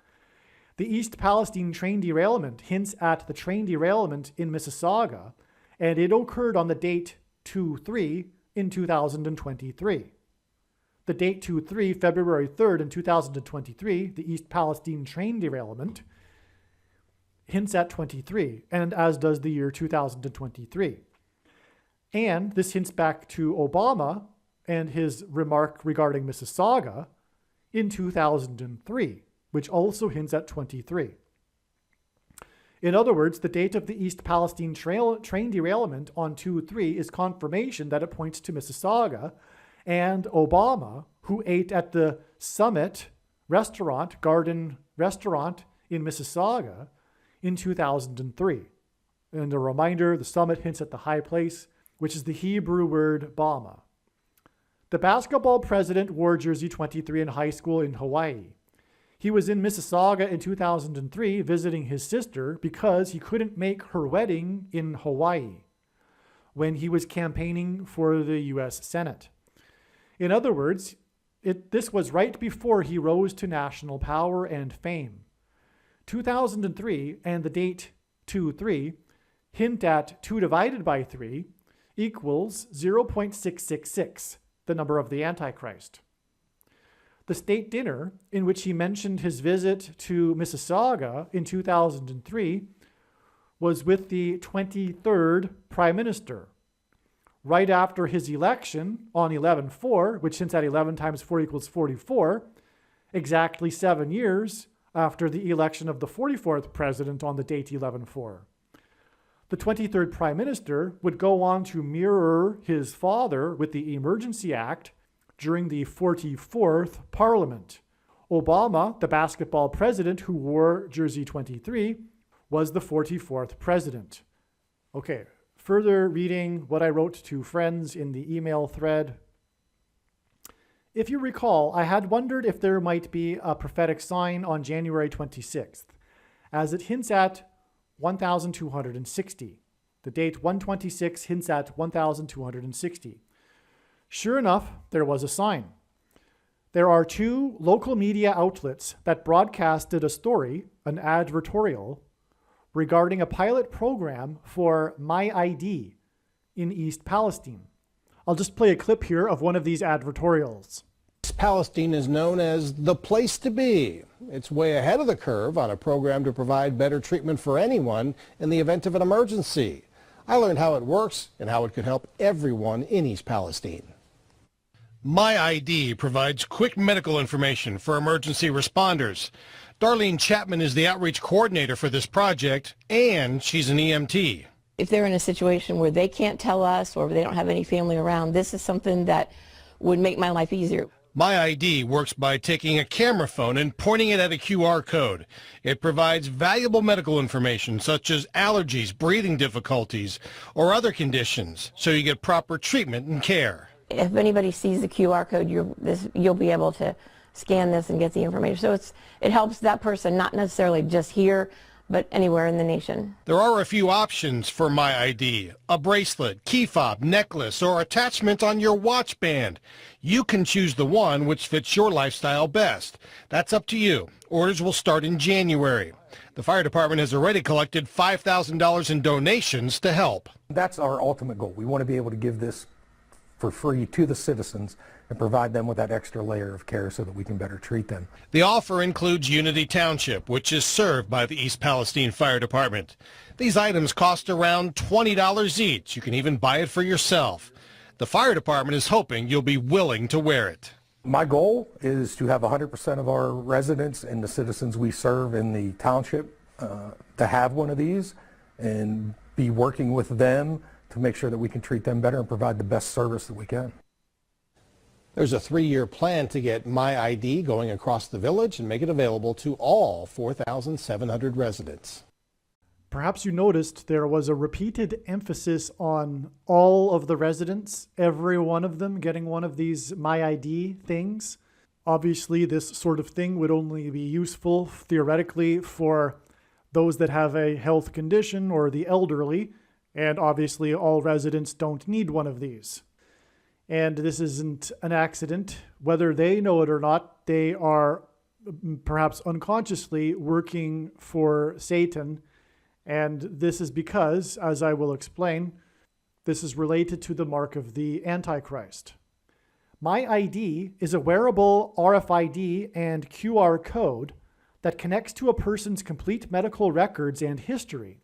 The East Palestine train derailment hints at the train derailment in Mississauga, and it occurred on the date 2/3 in 2023. The date 2/3, February 3rd in 2023, the East Palestine train derailment, hints at 23, and as does the year 2023. And this hints back to Obama and his remark regarding Mississauga in 2003, which also hints at 23. In other words, the date of the East Palestine train derailment on 2/3 is confirmation that it points to Mississauga, and Obama, who ate at the Summit restaurant, Garden Restaurant in Mississauga in 2003. And a reminder, the Summit hints at the high place, which is the Hebrew word Bama. The basketball president wore jersey 23 in high school in Hawaii. He was in Mississauga in 2003 visiting his sister because he couldn't make her wedding in Hawaii when he was campaigning for the U.S. Senate. In other words, this was right before he rose to national power and fame. 2003 and the date 2-3 hint at 2 divided by 3 equals 0.666, the number of the Antichrist. The state dinner in which he mentioned his visit to Mississauga in 2003 was with the 23rd Prime Minister, right after his election on 11/4, which hints at 11 times 4 equals 44, exactly 7 years after the election of the 44th president on the date 11/4. The 23rd Prime Minister would go on to mirror his father with the Emergency Act during the 44th Parliament. Obama, the basketball president who wore jersey 23, was the 44th president. Okay, further reading what I wrote to friends in the email thread. If you recall, I had wondered if there might be a prophetic sign on January 26th, as it hints at 1260. The date 126 hints at 1260. Sure enough, there was a sign. There are 2 local media outlets that broadcasted a story, an advertorial, regarding a pilot program for My ID in East Palestine. I'll just play a clip here of one of these advertorials. Palestine is known as the place to be. It's way ahead of the curve on a program to provide better treatment for anyone in the event of an emergency. I learned how it works and how it could help everyone in East Palestine. My ID provides quick medical information for emergency responders. Darlene Chapman is the outreach coordinator for this project, and she's an EMT. If they're in a situation where they can't tell us or they don't have any family around, this is something that would make my life easier. My ID works by taking a camera phone and pointing it at a QR code. It provides valuable medical information such as allergies, breathing difficulties, or other conditions, so you get proper treatment and care. If anybody sees the QR code, you'll be able to scan this and get the information. So it helps that person, not necessarily just here, but anywhere in the nation. There are a few options for My ID: a bracelet, key fob, necklace, or attachment on your watch band. You can choose the one which fits your lifestyle best. That's up to you. Orders will start in January. The fire department has already collected $5,000 in donations to help. That's our ultimate goal. We want to be able to give this for free to the citizens and provide them with that extra layer of care so that we can better treat them. The offer includes Unity Township, which is served by the East Palestine Fire Department. These items cost around $20 each. You can even buy it for yourself. The fire department is hoping you'll be willing to wear it. My goal is to have 100% of our residents and the citizens we serve in the township to have one of these and be working with them to make sure that we can treat them better and provide the best service that we can. There's a 3-year plan to get My ID going across the village and make it available to all 4,700 residents. Perhaps you noticed there was a repeated emphasis on all of the residents, every one of them getting one of these My ID things. Obviously, this sort of thing would only be useful theoretically for those that have a health condition or the elderly, and obviously all residents don't need one of these. And this isn't an accident. Whether they know it or not, they are perhaps unconsciously working for Satan. And this is because, as I will explain, this is related to the mark of the Antichrist. My ID is a wearable RFID and QR code that connects to a person's complete medical records and history.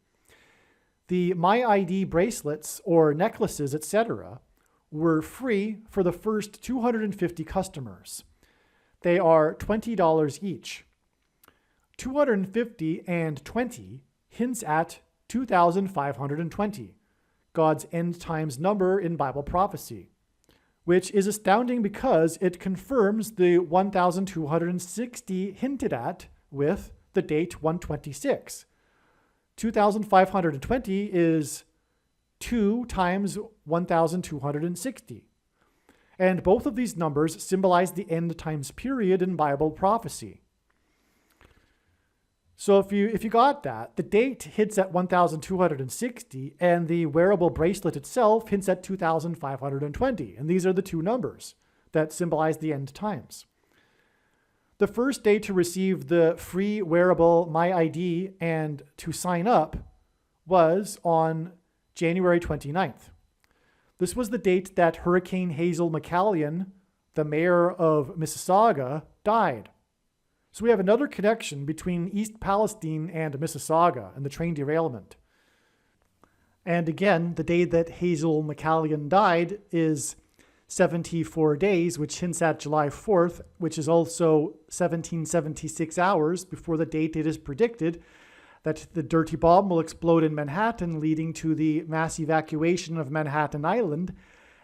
The My ID bracelets or necklaces, etc., were free for the first 250 customers. They are $20 each. 250 and 20 hints at 2,520, God's end times number in Bible prophecy. which is astounding because it confirms the 1,260 hinted at with the date 126. 2,520 is 2 times 1,260. And both of these numbers symbolize the end times period in Bible prophecy. So if you got that, the date hits at 1,260 and the wearable bracelet itself hints at 2,520. And these are the two numbers that symbolize the end times. The first day to receive the free wearable MyID and to sign up was on January 29th. This was the date that Hurricane Hazel McCallion, the mayor of Mississauga, died. So we have another connection between East Palestine and Mississauga and the train derailment. And again, the day that Hazel McCallion died is 74 days, which hints at July 4th, which is also 1776 hours before the date it is predicted that the dirty bomb will explode in Manhattan, leading to the mass evacuation of Manhattan Island.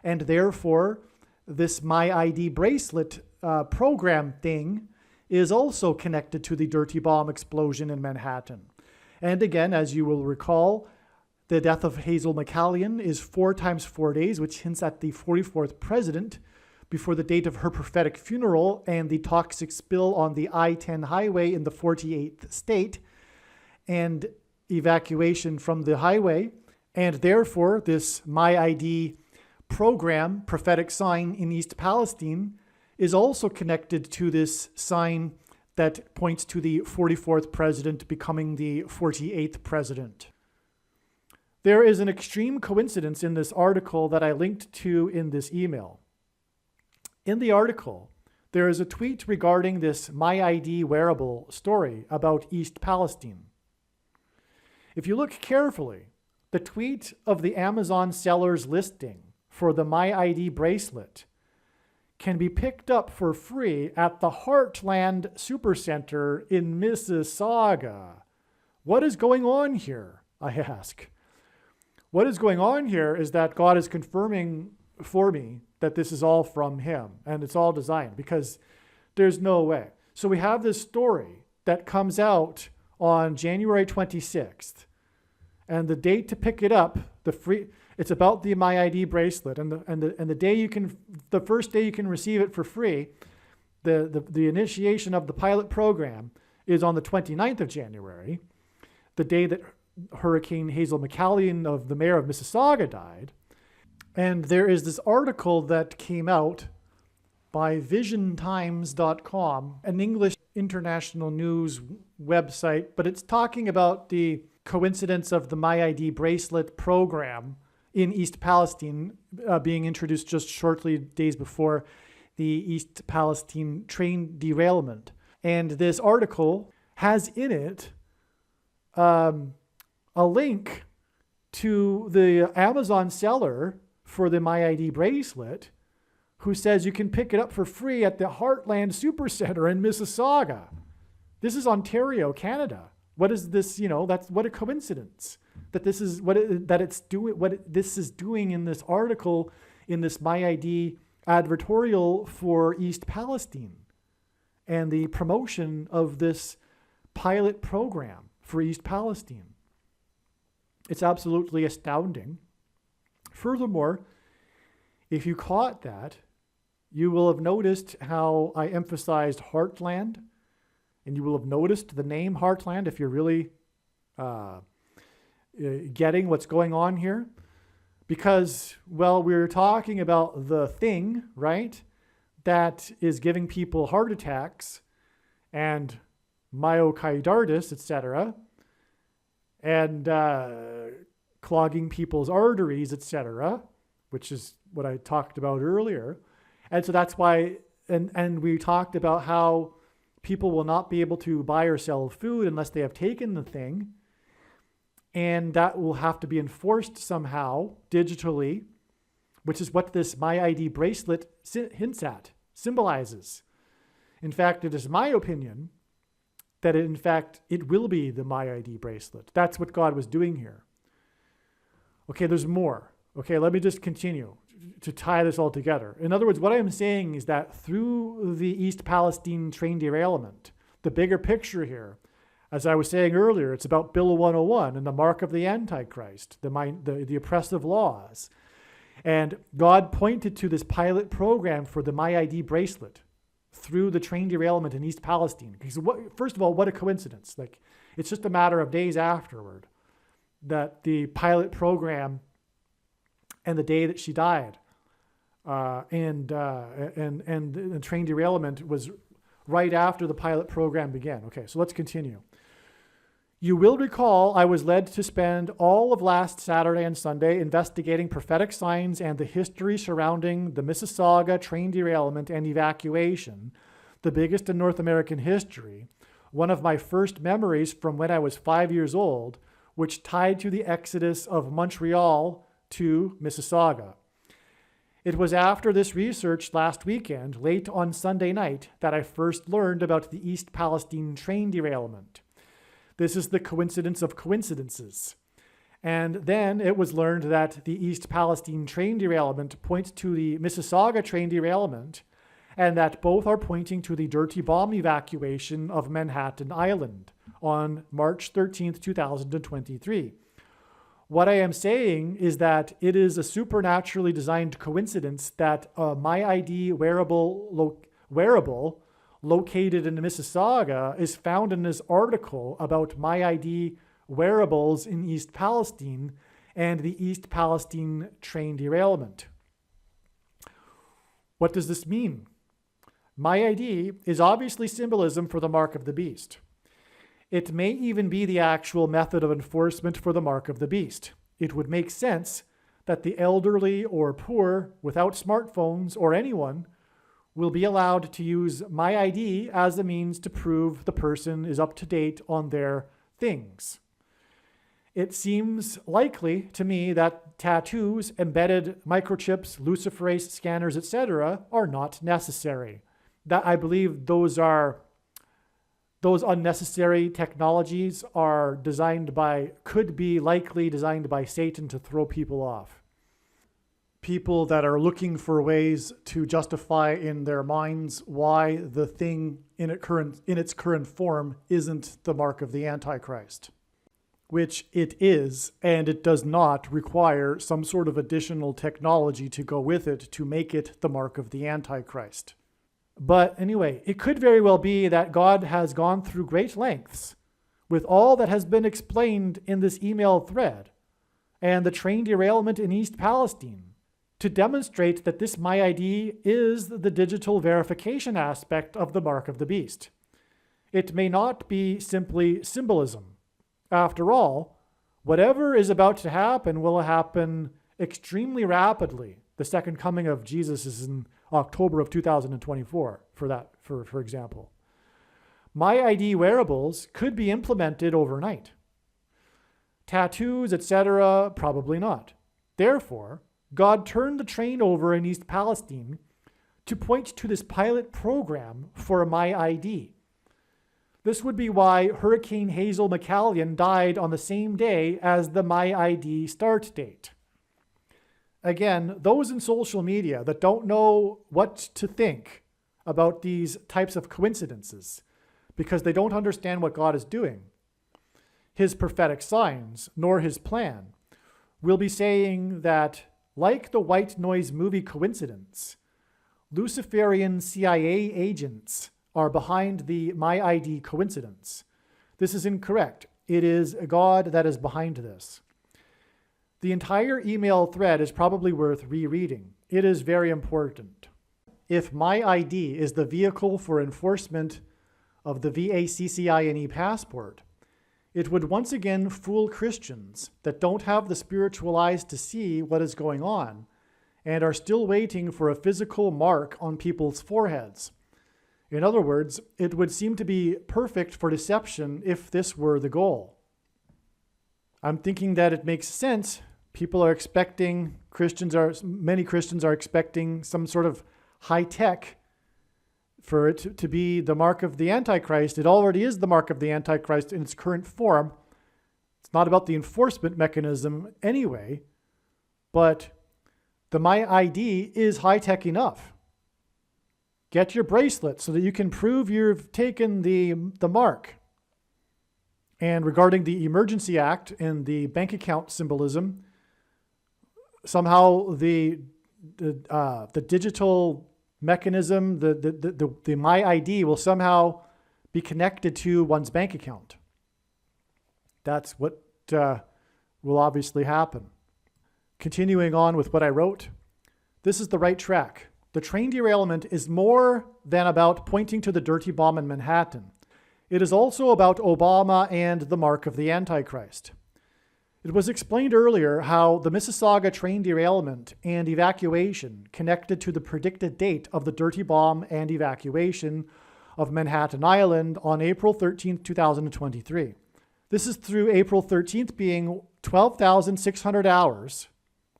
And therefore, this MyID bracelet program thing is also connected to the dirty bomb explosion in Manhattan. And again, as you will recall, the death of Hazel McCallion is 4 times 4 days, which hints at the 44th president before the date of her prophetic funeral and the toxic spill on the I-10 highway in the 48th state and evacuation from the highway. And therefore, this MyID program, prophetic sign in East Palestine, is also connected to this sign that points to the 44th president becoming the 48th president. There is an extreme coincidence in this article that I linked to in this email. In the article, there is a tweet regarding this MyID wearable story about East Palestine. If you look carefully, the tweet of the Amazon seller's listing for the MyID bracelet can be picked up for free at the Heartland Supercenter in Mississauga. What is going on here, I ask? What is going on here is that God is confirming for me that this is all from him and it's all designed, because there's no way. So we have this story that comes out on January 26th, and the date to pick it up, it's about the MyID bracelet, and the first day you can receive it for free, the initiation of the pilot program is on the 29th of January, the day that Hurricane Hazel McCallion, of the mayor of Mississauga, died. And there is this article that came out by visiontimes.com, an English international news website, but it's talking about the coincidence of the MyID bracelet program in East Palestine being introduced just shortly days before the East Palestine train derailment. And this article has in it a link to the Amazon seller for the MyID bracelet, who says you can pick it up for free at the Heartland Supercenter in Mississauga. This is Ontario, Canada. What is this? That's what a coincidence that this is what this is doing in this article, in this MyID advertorial for East Palestine and the promotion of this pilot program for East Palestine. It's absolutely astounding. Furthermore, if you caught that, you will have noticed how I emphasized Heartland, and you will have noticed the name Heartland if you're really getting what's going on here. Because, well, we're talking about the thing, right, that is giving people heart attacks and myocarditis, etc., and clogging people's arteries, etc., which is what I talked about earlier. And so that's why, and we talked about how people will not be able to buy or sell food unless they have taken the thing. And that will have to be enforced somehow digitally, which is what this MyID bracelet hints at, symbolizes. In fact, it is my opinion that it will be the MyID bracelet. That's what God was doing here. Okay, there's more. Okay, let me just continue. to tie this all together. In other words, what I'm saying is that through the East Palestine train derailment, the bigger picture here, as I was saying earlier, it's about Bill 101 and the mark of the Antichrist, the oppressive laws. And God pointed to this pilot program for the My ID bracelet through the train derailment in East Palestine. Because first of all, what a coincidence. Like, it's just a matter of days afterward that the pilot program and the day that she died, and the train derailment was right after the pilot program began. Okay, so let's continue. You will recall I was led to spend all of last Saturday and Sunday investigating prophetic signs and the history surrounding the Mississauga train derailment and evacuation, the biggest in North American history, one of my first memories from when I was 5 years old, which tied to the exodus of Montreal to Mississauga. It was after this research last weekend, late on Sunday night, that I first learned about the East Palestine train derailment. This is the coincidence of coincidences. And then it was learned that the East Palestine train derailment points to the Mississauga train derailment, and that both are pointing to the dirty bomb evacuation of Manhattan Island on March 13th, 2023. What I am saying is that it is a supernaturally designed coincidence that a My ID wearable located in Mississauga is found in this article about My ID wearables in East Palestine and the East Palestine train derailment. What does this mean? My ID is obviously symbolism for the mark of the beast. It may even be the actual method of enforcement for the mark of the beast. It would make sense that the elderly or poor without smartphones or anyone will be allowed to use My ID as a means to prove the person is up to date on their things. It seems likely to me that tattoos, embedded microchips, luciferase scanners, etc. are not necessary. That I believe those unnecessary technologies are could be likely designed by Satan to throw people off. People that are looking for ways to justify in their minds why the thing in its current form isn't the mark of the Antichrist, which it is, and it does not require some sort of additional technology to go with it to make it the mark of the Antichrist. But anyway, it could very well be that God has gone through great lengths with all that has been explained in this email thread and the train derailment in East Palestine to demonstrate that this My ID is the digital verification aspect of the mark of the beast. It may not be simply symbolism. After all, whatever is about to happen will happen extremely rapidly. The second coming of Jesus is in October of 2024, for example. My ID wearables could be implemented overnight. Tattoos, etc., probably not. Therefore, God turned the train over in East Palestine to point to this pilot program for My ID. This would be why Hurricane Hazel McCallion died on the same day as the My ID start date. Again, those in social media that don't know what to think about these types of coincidences because they don't understand what God is doing, his prophetic signs, nor his plan, will be saying that, like the white noise movie coincidence, Luciferian CIA agents are behind the My ID coincidence. This is incorrect. It is God that is behind this. The entire email thread is probably worth rereading. It is very important. If My ID is the vehicle for enforcement of the VACCINE passport, it would once again fool Christians that don't have the spiritual eyes to see what is going on and are still waiting for a physical mark on people's foreheads. In other words, it would seem to be perfect for deception if this were the goal. I'm thinking that it makes sense. Many Christians are expecting some sort of high tech for it to be the mark of the Antichrist. It already is the mark of the Antichrist in its current form. It's not about the enforcement mechanism anyway, but The My ID is high-tech enough. Get your bracelet so that you can prove you've taken the mark. And regarding the Emergency Act and the bank account symbolism, somehow the digital mechanism, the My ID will somehow be connected to one's bank account. That's what will obviously happen. Continuing on with what I wrote, this is the right track. The train derailment is more than about pointing to the dirty bomb in Manhattan. It is also about Obama and the mark of the Antichrist. It was explained earlier how the Mississauga train derailment and evacuation connected to the predicted date of the dirty bomb and evacuation of Manhattan Island on April 13, 2023. This is through April 13th being 12,600 hours,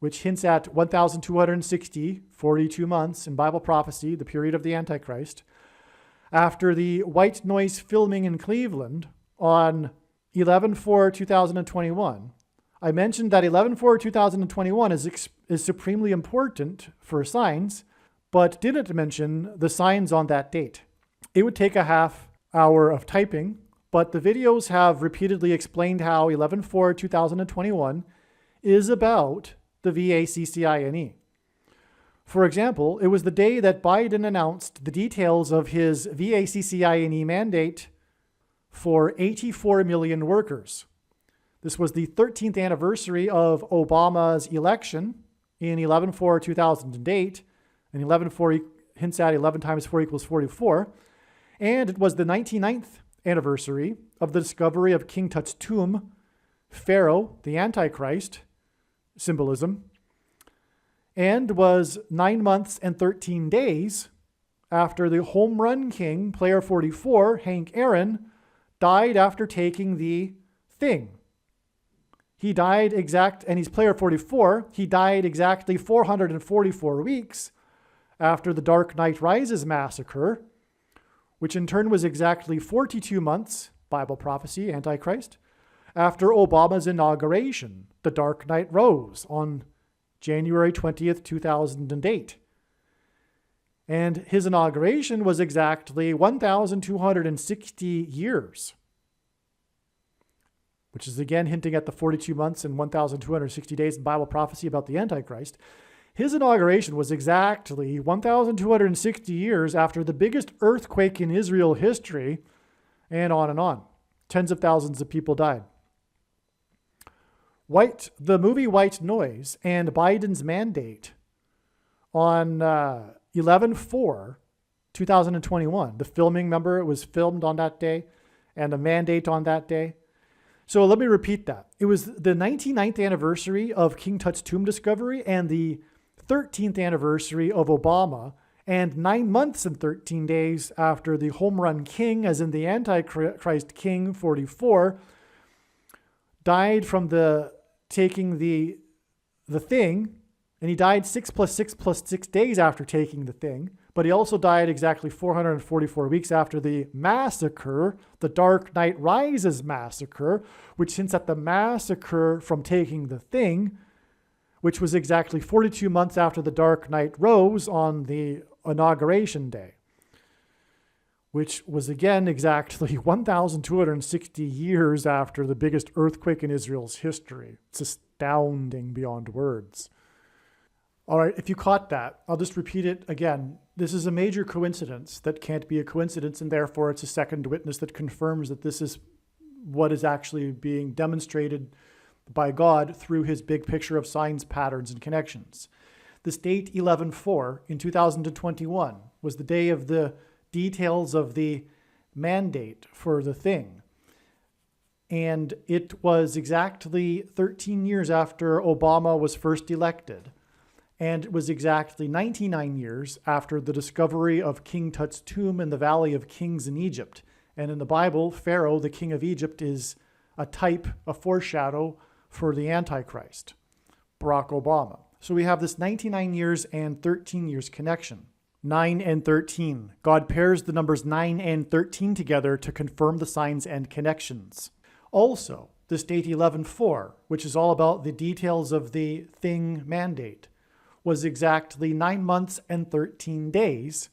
which hints at 1,260, 42 months in Bible prophecy, the period of the Antichrist, after the white noise filming in Cleveland on 11/4/2021. I mentioned that 11/4/2021 is supremely important for signs, but didn't mention the signs on that date. It would take a half hour of typing, but the videos have repeatedly explained how 11/4/2021 is about the VACCINE. For example, it was the day that Biden announced the details of his VACCINE mandate for 84 million workers. This was the 13th anniversary of Obama's election in 11/4/2008, and 11/4 hints at 11 times 4 equals 44, and it was the 99th anniversary of the discovery of King Tut's tomb, Pharaoh, the Antichrist, symbolism, and was 9 months and 13 days after the home run king, player 44, Hank Aaron, died after taking the thing. He died and he's player 44, he died exactly 444 weeks after the Dark Knight Rises massacre, which in turn was exactly 42 months, Bible prophecy, Antichrist, after Obama's inauguration, the Dark Knight rose on January 20th, 2008. And his inauguration was exactly 1,260 years, which is again hinting at the 42 months and 1,260 days in Bible prophecy about the Antichrist. His inauguration was exactly 1,260 years after the biggest earthquake in Israel history, and on and on. Tens of thousands of people died. The movie White Noise and Biden's mandate on 11/4/2021. The filming, remember, it was filmed on that day, and the mandate on that day. So let me repeat that. It was the 99th anniversary of King Tut's tomb discovery and the 13th anniversary of Obama, and 9 months and 13 days after the home run king, as in the Antichrist King 44, died from taking the thing, and he died 6 + 6 + 6 days after taking the thing, but he also died exactly 444 weeks after the massacre, the Dark Knight Rises massacre, which hints at the massacre from taking the thing, which was exactly 42 months after the Dark Knight rose on the inauguration day, which was again exactly 1,260 years after the biggest earthquake in Israel's history. It's astounding beyond words. All right, if you caught that, I'll just repeat it again. This is a major coincidence that can't be a coincidence, and therefore it's a second witness that confirms that this is what is actually being demonstrated by God through his big picture of signs, patterns, and connections. This date, 11/4 in 2021, was the day of the details of the mandate for the thing. And it was exactly 13 years after Obama was first elected. And it was exactly 99 years after the discovery of King Tut's tomb in the Valley of Kings in Egypt. And in the Bible, Pharaoh, the king of Egypt, is a type, a foreshadow for the Antichrist, Barack Obama. So we have this 99 years and 13 years connection. 9 and 13. God pairs the numbers 9 and 13 together to confirm the signs and connections. Also, this date 11/4, which is all about the details of the thing mandate, was exactly 9 months and 13 days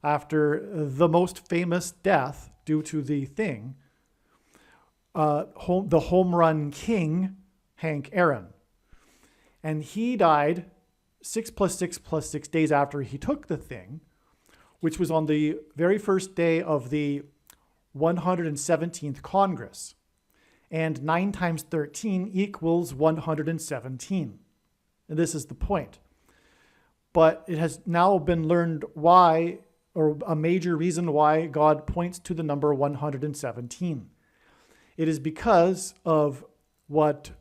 after the most famous death due to the thing, the home run king, Hank Aaron. And he died 6 + 6 + 6 days after he took the thing, which was on the very first day of the 117th Congress. And 9 times 13 equals 117. And this is the point. But it has now been learned why, or a major reason why God points to the number 117. It is because of what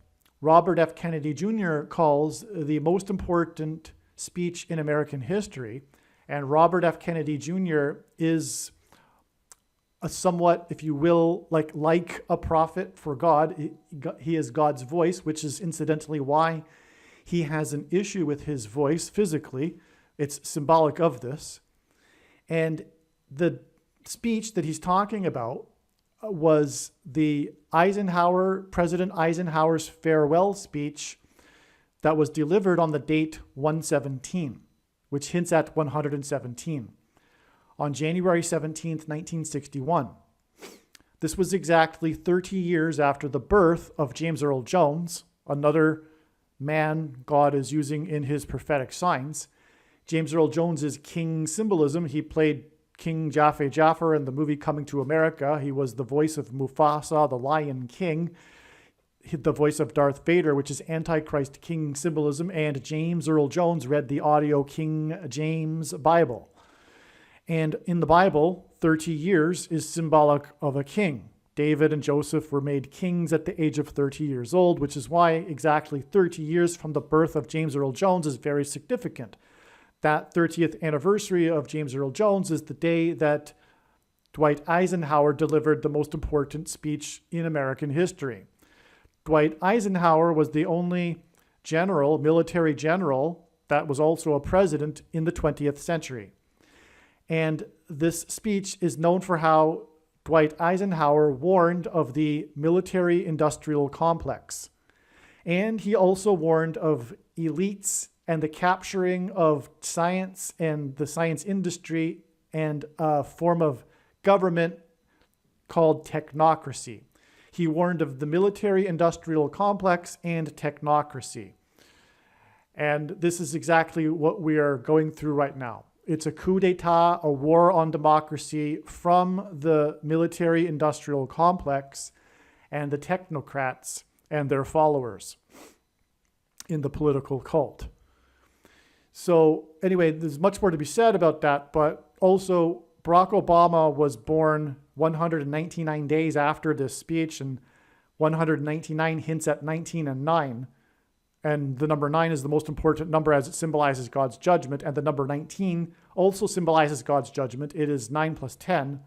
Robert F. Kennedy Jr. calls the most important speech in American history. And Robert F. Kennedy Jr. is a somewhat, if you will, like a prophet for God. He is God's voice, which is incidentally why he has an issue with his voice physically. It's symbolic of this. And the speech that he's talking about was President Eisenhower's farewell speech that was delivered on the date 117, which hints at 117, on January 17th, 1961. This was exactly 30 years after the birth of James Earl Jones, another man God is using in his prophetic signs. James Earl Jones is king symbolism. He played King Jafar in the movie Coming to America. He was the voice of Mufasa, the Lion King, the voice of Darth Vader, which is Antichrist king symbolism. And James Earl Jones read the audio King James Bible. And in the Bible, 30 years is symbolic of a king. David and Joseph were made kings at the age of 30 years old, which is why exactly 30 years from the birth of James Earl Jones is very significant. That 30th anniversary of James Earl Jones is the day that Dwight Eisenhower delivered the most important speech in American history. Dwight Eisenhower was the only military general, that was also a president in the 20th century. And this speech is known for how Dwight Eisenhower warned of the military-industrial complex. And he also warned of elites and the capturing of science and the science industry and a form of government called technocracy. He warned of the military-industrial complex and technocracy. And this is exactly what we are going through right now. It's a coup d'etat, a war on democracy from the military-industrial complex and the technocrats and their followers in the political cult. So anyway, there's much more to be said about that, but also Barack Obama was born 199 days after this speech, and 199 hints at 19 and 9. And the number 9 is the most important number as it symbolizes God's judgment, and the number 19 also symbolizes God's judgment. It is 9 + 10,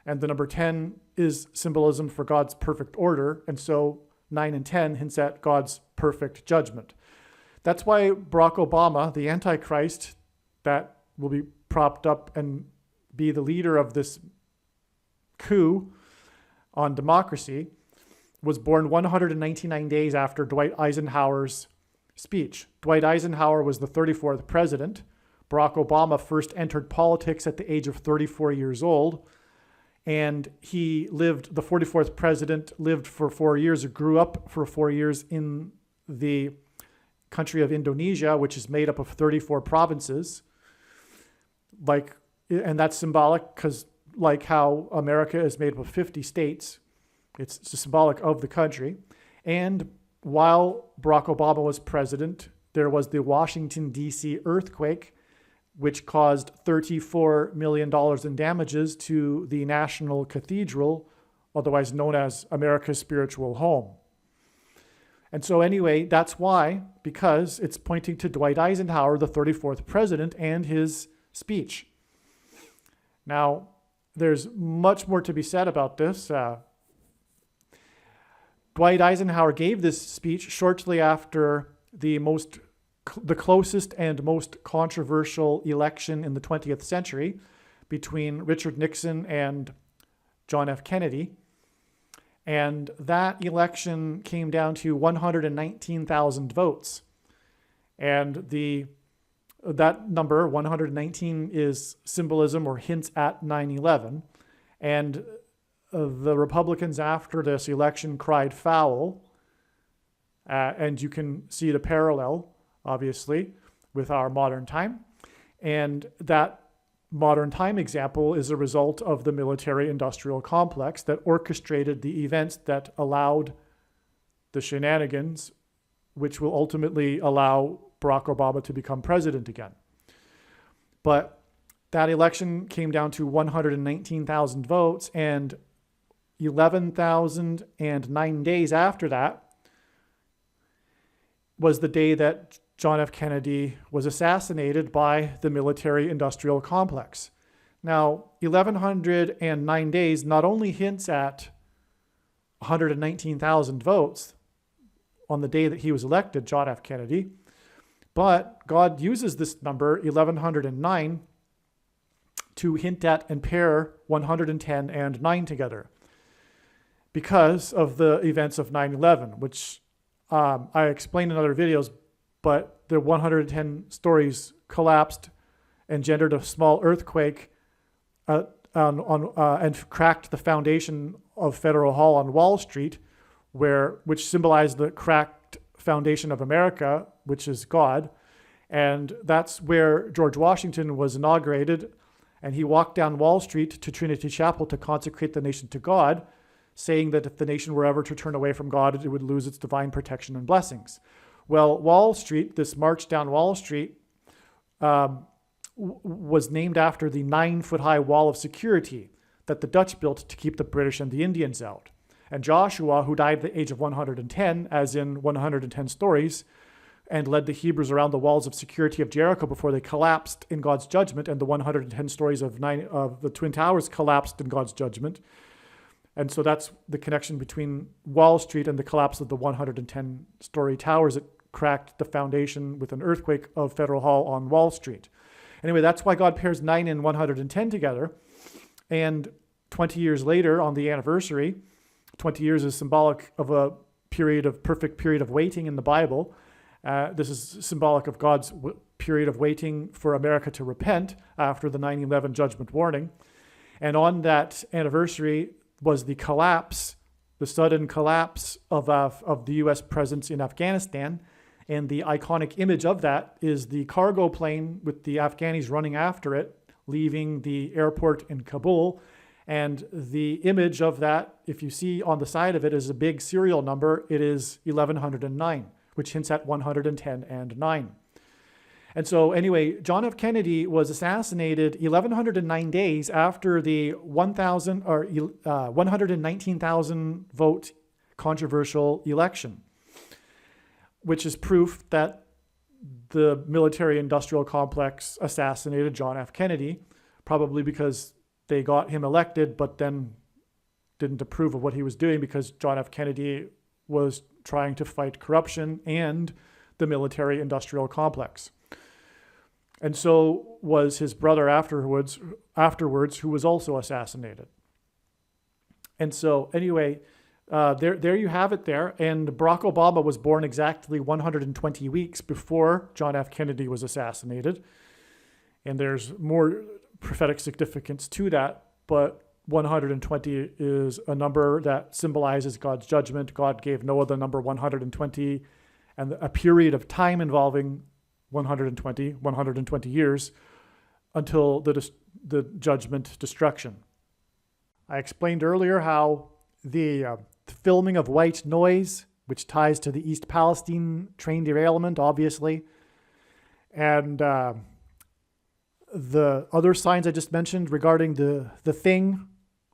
and the number 10 is symbolism for God's perfect order, and so 9 and 10 hints at God's perfect judgment. That's why Barack Obama, the Antichrist that will be propped up and be the leader of this coup on democracy, was born 199 days after Dwight Eisenhower's speech. Dwight Eisenhower was the 34th president. Barack Obama first entered politics at the age of 34 years old. And the 44th president lived for 4 years, or grew up for 4 years in the country of Indonesia, which is made up of 34 provinces. And that's symbolic because like how America is made up of 50 states, it's symbolic of the country. And while Barack Obama was president, there was the Washington, D.C. earthquake, which caused $34 million in damages to the National Cathedral, otherwise known as America's spiritual home. And so anyway, that's why, because it's pointing to Dwight Eisenhower, the 34th president, and his speech. Now, there's much more to be said about this. Dwight Eisenhower gave this speech shortly after the closest and most controversial election in the 20th century between Richard Nixon and John F. Kennedy. And that election came down to 119,000 votes. And the That number, 119, is symbolism or hints at 9/11. And the Republicans after this election cried foul. And you can see the parallel, obviously, with our modern time. And that modern time example is a result of the military-industrial complex that orchestrated the events that allowed the shenanigans, which will ultimately allow Barack Obama to become president again. But that election came down to 119,000 votes, and 11,009 days after that was the day that John F. Kennedy was assassinated by the military-industrial complex. Now, 1,109 days not only hints at 119,000 votes on the day that he was elected, John F. Kennedy, but God uses this number, 1,109, to hint at and pair 110 and 9 together because of the events of 9/11, which I explained in other videos, but the 110 stories collapsed, engendered a small earthquake, and cracked the foundation of Federal Hall on Wall Street, which symbolized the cracked foundation of America, which is God. And that's where George Washington was inaugurated, and he walked down Wall Street to Trinity Chapel to consecrate the nation to God, saying that if the nation were ever to turn away from God, it would lose its divine protection and blessings. Well, Wall Street, this march down Wall Street, was named after the 9-foot-high wall of security that the Dutch built to keep the British and the Indians out. And Joshua, who died at the age of 110, as in 110 stories, and led the Hebrews around the walls of security of Jericho before they collapsed in God's judgment, and the 110 stories of the Twin Towers collapsed in God's judgment. And so that's the connection between Wall Street and the collapse of the 110-story towers that cracked the foundation with an earthquake of Federal Hall on Wall Street. Anyway, that's why God pairs 9 and 110 together. And 20 years later, on the anniversary, 20 years is symbolic of a perfect period of waiting in the Bible. This is symbolic of God's period of waiting for America to repent after the 9/11 judgment warning. And on that anniversary was the sudden collapse of the U.S. presence in Afghanistan. And the iconic image of that is the cargo plane with the Afghanis running after it, leaving the airport in Kabul. And the image of that, if you see on the side of it, is a big serial number. It is 1109, which hints at 110 and 9. And so anyway, John F. Kennedy was assassinated 1,109 days after the 119,000 vote controversial election, which is proof that the military-industrial complex assassinated John F. Kennedy, probably because they got him elected, but then didn't approve of what he was doing because John F. Kennedy was trying to fight corruption and the military-industrial complex. And so was his brother afterwards, who was also assassinated. And so anyway, there you have it there. And Barack Obama was born exactly 120 weeks before John F. Kennedy was assassinated. And there's more prophetic significance to that, but 120 is a number that symbolizes God's judgment. God gave Noah the number 120 and a period of time involving 120 years until the judgment destruction. I explained earlier how the filming of white noise, which ties to the East Palestine train derailment, obviously, and the other signs I just mentioned regarding the thing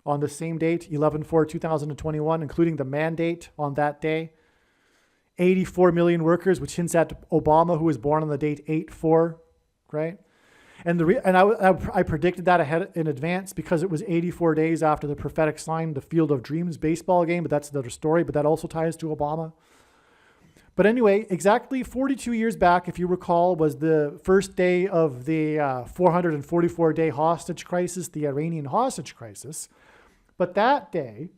on the same date, 11/4/2021, including the mandate on that day, 84 million workers, which hints at Obama, who was born on the date 8/4, right? And I predicted that ahead in advance because it was 84 days after the prophetic sign, the Field of Dreams baseball game, but that's another story, but that also ties to Obama. But anyway, exactly 42 years back, if you recall, was the first day of the 444-day hostage crisis, the Iranian hostage crisis. But that day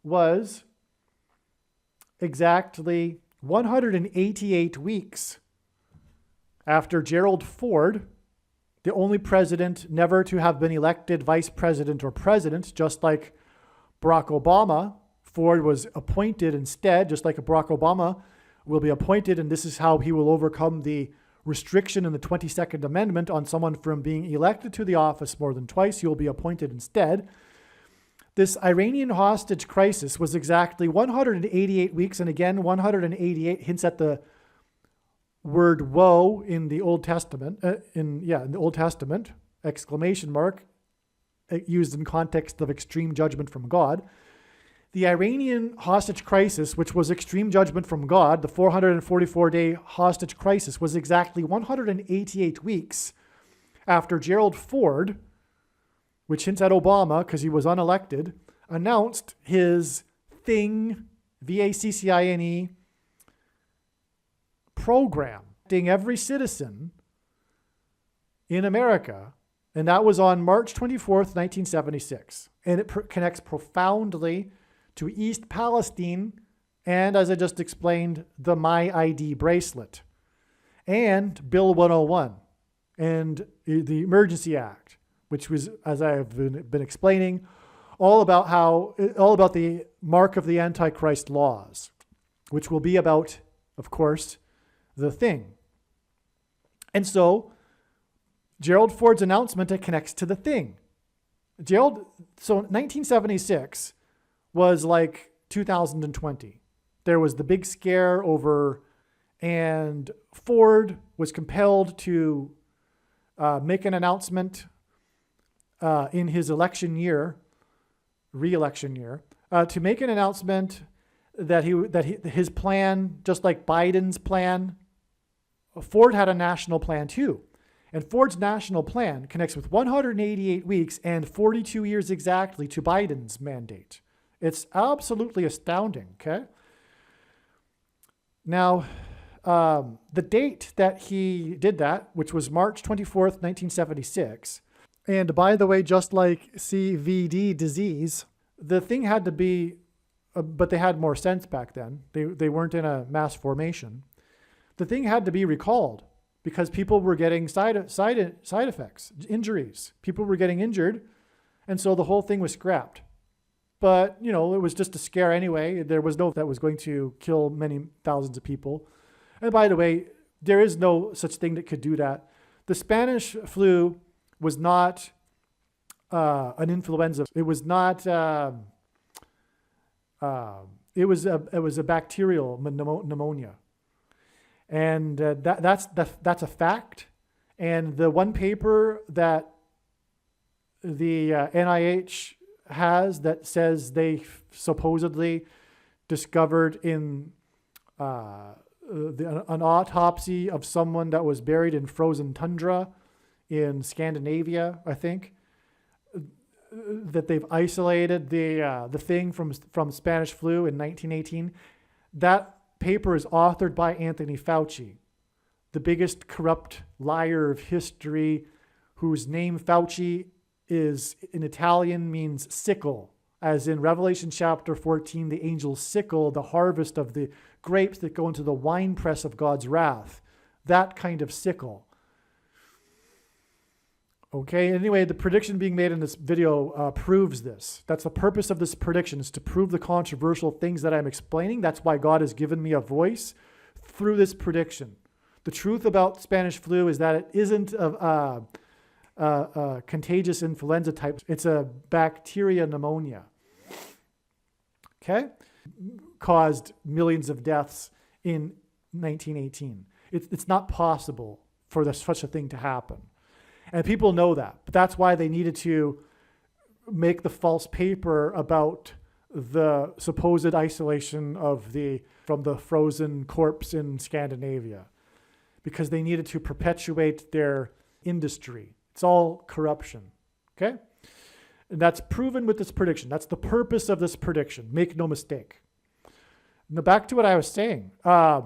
was exactly 188 weeks after Gerald Ford, the only president never to have been elected vice president or president, just like Barack Obama. Ford was appointed instead, just like Barack Obama will be appointed, and this is how he will overcome the restriction in the 22nd Amendment on someone from being elected to the office more than twice. He will be appointed instead. This Iranian hostage crisis was exactly 188 weeks, and again, 188 hints at the word woe in the Old Testament, in the Old Testament, exclamation mark, used in context of extreme judgment from God. The Iranian hostage crisis, which was extreme judgment from God, the 444-day hostage crisis, was exactly 188 weeks after Gerald Ford, which hints at Obama because he was unelected, announced his Thing, VACCINE, program, every citizen in America, and that was on March 24th, 1976. And it connects profoundly to East Palestine and, as I just explained, the My ID bracelet and Bill 101 and the Emergency Act, which was, as I have been explaining, all about the mark of the Antichrist laws, which will be about, of course, the Thing. And so Gerald Ford's announcement, it connects to the Thing. So 1976 was like 2020. There was the big scare over, and Ford was compelled to make an announcement in his re-election year, to make an announcement that his plan, just like Biden's plan, Ford had a national plan too. And Ford's national plan connects with 188 weeks and 42 years exactly to Biden's mandate. It's absolutely astounding, okay? Now, the date that he did that, which was March 24th, 1976, and by the way, just like CVD disease, the Thing had to be, but they had more sense back then. They weren't in a mass formation. The Thing had to be recalled because people were getting side effects, injuries. People were getting injured, and so the whole thing was scrapped. But, it was just a scare anyway. There was no that was going to kill many thousands of people. And by the way, there is no such thing that could do that. The Spanish flu was not an influenza. It was not. It was a bacterial pneumonia, and that's a fact. And the one paper that the NIH has that says they supposedly discovered in an autopsy of someone that was buried in frozen tundra in Scandinavia, I think, that they've isolated the Thing from Spanish flu in 1918. That paper is authored by Anthony Fauci, the biggest corrupt liar of history, whose name Fauci is in Italian means sickle, as in Revelation chapter 14, the angels sickle the harvest of the grapes that go into the winepress of God's wrath. That kind of sickle. Okay, anyway, the prediction being made in this video proves this. That's the purpose of this prediction, is to prove the controversial things that I'm explaining. That's why God has given me a voice through this prediction. The truth about Spanish flu is that it isn't a contagious influenza type. It's a bacteria pneumonia. Okay? Caused millions of deaths in 1918. It's not possible for such a thing to happen. And people know that. But that's why they needed to make the false paper about the supposed isolation from the frozen corpse in Scandinavia, because they needed to perpetuate their industry. It's all corruption. Okay? And that's proven with this prediction. That's the purpose of this prediction. Make no mistake. Now back to what I was saying. The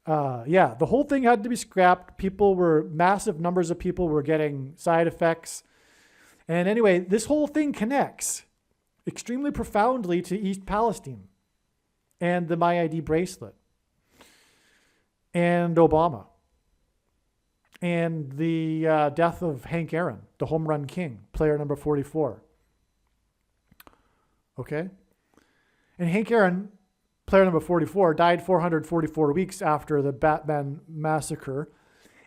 whole thing had to be scrapped. Massive numbers of people were getting side effects. And anyway, this whole thing connects extremely profoundly to East Palestine and the My ID bracelet and Obama. and the death of Hank Aaron, the home run king, player number 44. Okay? And Hank Aaron, player number 44, died 444 weeks after the Batman massacre.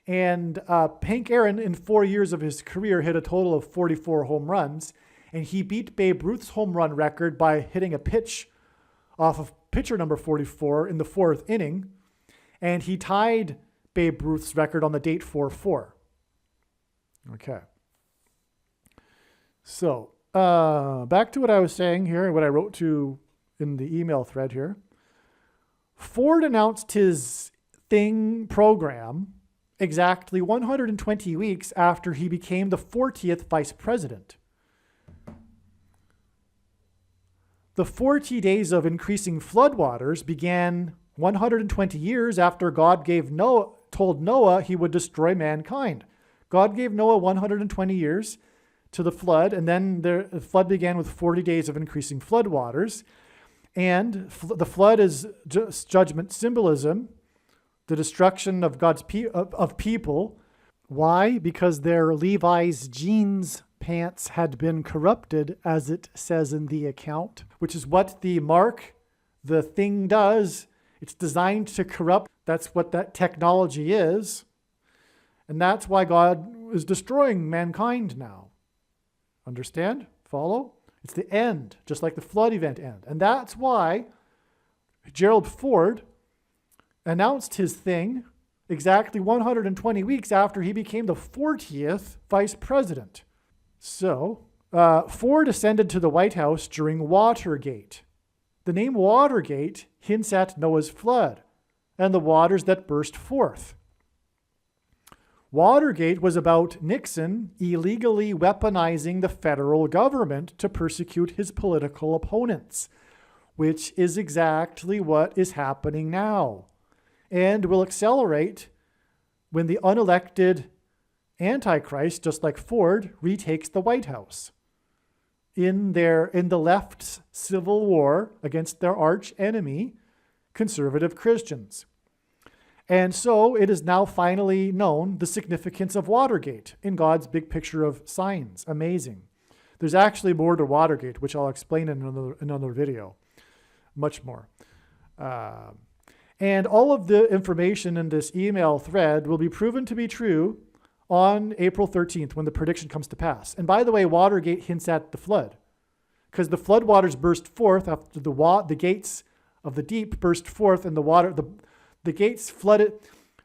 And Hank Aaron, in 4 years of his career, hit a total of 44 home runs. And he beat Babe Ruth's home run record by hitting a pitch off of pitcher number 44 in the fourth inning. And he tied Babe Ruth's record on the date 4-4. Okay. So, back to what I was saying here, what I wrote to in the email thread here. Ford announced his Thing program exactly 120 weeks after he became the 40th vice president. The 40 days of increasing floodwaters began 120 years after God told Noah he would destroy mankind. God gave Noah 120 years to the flood, and then the flood began with 40 days of increasing floodwaters. And the flood is just judgment symbolism, the destruction of God's people. Why? Because their Levi's jeans pants had been corrupted, as it says in the account, which is what the mark, the thing does. It's designed to corrupt. That's what that technology is. And that's why God is destroying mankind now. Understand? Follow? It's the end, just like the flood event end. And that's why Gerald Ford announced his thing exactly 120 weeks after he became the 40th vice president. So, Ford ascended to the White House during Watergate. The name Watergate hints at Noah's flood and the waters that burst forth. Watergate was about Nixon illegally weaponizing the federal government to persecute his political opponents, which is exactly what is happening now and will accelerate when the unelected Antichrist, just like Ford, retakes the White House in the left's civil war against their arch enemy, conservative Christians. And so it is now finally known the significance of Watergate in God's big picture of signs. Amazing. There's actually more to Watergate, which I'll explain in another video. Much more. And all of the information in this email thread will be proven to be true on April 13th when the prediction comes to pass. And by the way, Watergate hints at the flood, because the flood waters burst forth after the gates of the deep burst forth, and the gates flooded.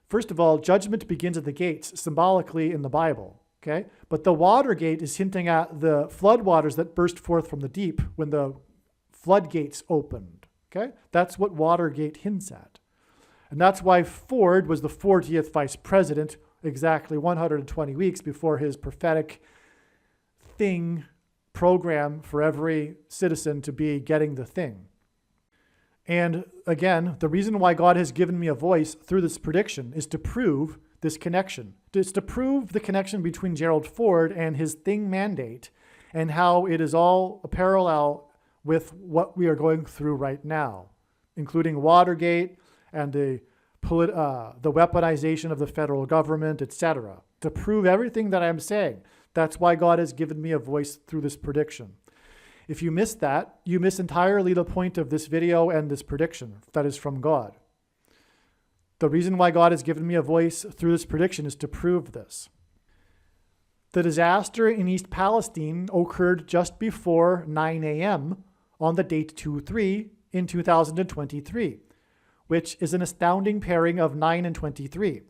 First of all, judgment begins at the gates, symbolically in the Bible, okay? But the Watergate is hinting at the flood waters that burst forth from the deep when the floodgates opened, okay? That's what Watergate hints at. And that's why Ford was the 40th vice president exactly 120 weeks before his prophetic thing program for every citizen to be getting the thing. And again, the reason why God has given me a voice through this prediction is to prove this connection. It's to prove the connection between Gerald Ford and his thing mandate and how it is all a parallel with what we are going through right now, including Watergate and the weaponization of the federal government, etc. To prove everything that I'm saying. That's why God has given me a voice through this prediction. If you miss that, you miss entirely the point of this video and this prediction that is from God. The reason why God has given me a voice through this prediction is to prove this. The disaster in East Palestine occurred just before 9 a.m. on the date 2/3 in 2023, which is an astounding pairing of 9 and 23.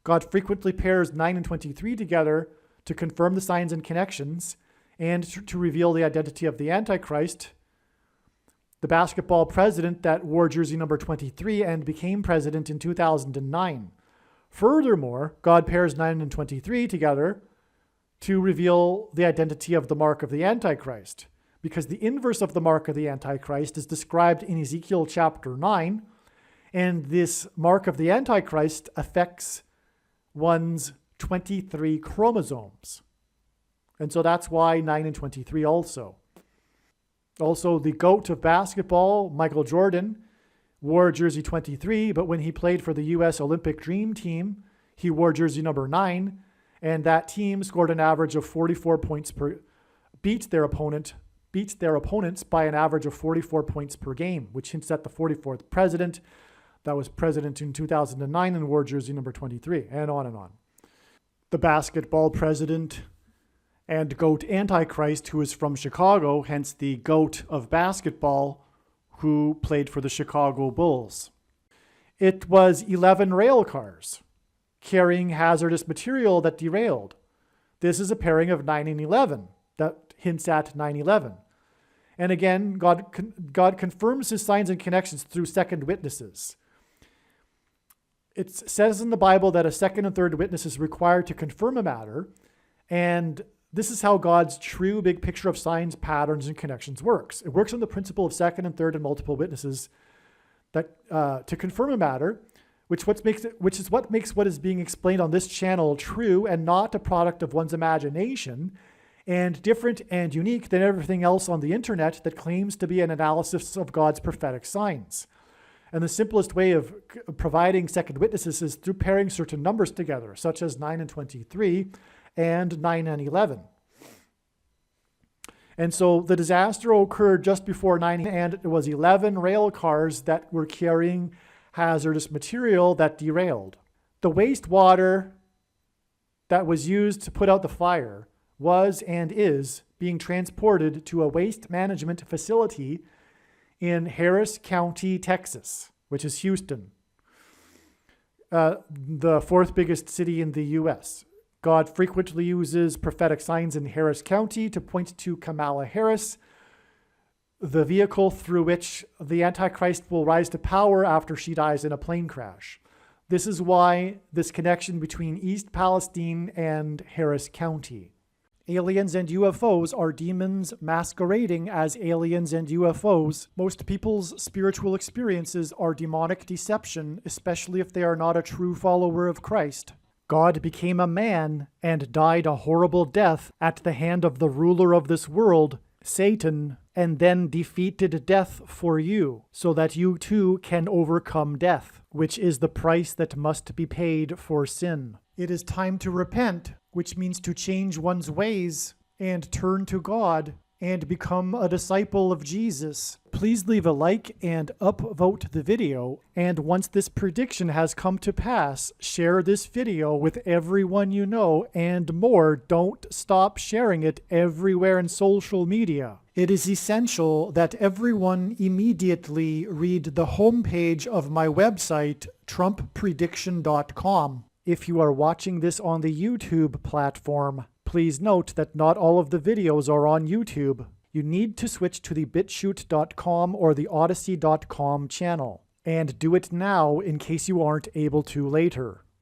God frequently pairs 9 and 23 together to confirm the signs and connections and to reveal the identity of the Antichrist, the basketball president that wore jersey number 23 and became president in 2009. Furthermore, God pairs 9 and 23 together to reveal the identity of the mark of the Antichrist, because the inverse of the mark of the Antichrist is described in Ezekiel chapter 9, and this mark of the Antichrist affects one's 23 chromosomes. And so that's why 9 and 23 also. Also, the GOAT of basketball, Michael Jordan, wore jersey 23, but when he played for the U.S. Olympic Dream Team, He wore jersey number 9, and that team scored an average of 44 points per, beat their opponents by an average of 44 points per game, which hints at the 44th president that was president in 2009 and wore jersey number 23, and on and on. The basketball president and GOAT Antichrist, who is from Chicago, hence the GOAT of basketball, who played for the Chicago Bulls. It was 11 rail cars carrying hazardous material that derailed. This is a pairing of 9 and 11 that hints at 9/11. And again, God confirms his signs and connections through second witnesses. It says in the Bible that a second and third witness is required to confirm a matter, and this is how God's true big picture of signs, patterns, and connections works. It works on the principle of second and third and multiple witnesses that to confirm a matter, which is what makes what is being explained on this channel true and not a product of one's imagination, and different and unique than everything else on the internet that claims to be an analysis of God's prophetic signs. And the simplest way of providing second witnesses is through pairing certain numbers together, such as 9 and 23 and 9 and 11. And so the disaster occurred just before 9, and it was 11 rail cars that were carrying hazardous material that derailed. The wastewater that was used to put out the fire was and is being transported to a waste management facility in Harris County, Texas, which is Houston, the fourth biggest city in the U.S. God frequently uses prophetic signs in Harris County to point to Kamala Harris, the vehicle through which the Antichrist will rise to power after she dies in a plane crash. This is why this connection between East Palestine and Harris County. Aliens and UFOs are demons masquerading as aliens and UFOs. Most people's spiritual experiences are demonic deception, especially if they are not a true follower of Christ. God became a man and died a horrible death at the hand of the ruler of this world, Satan, and then defeated death for you, so that you too can overcome death, which is the price that must be paid for sin. It is time to repent, which means to change one's ways and turn to God and become a disciple of Jesus. Please leave a like and upvote the video. And once this prediction has come to pass, share this video with everyone you know, and more. Don't stop sharing it everywhere in social media. It is essential that everyone immediately read the homepage of my website, TrumpPrediction.com. If you are watching this on the YouTube platform, please note that not all of the videos are on YouTube. You need to switch to the BitChute.com or the Odyssey.com channel. And do it now in case you aren't able to later.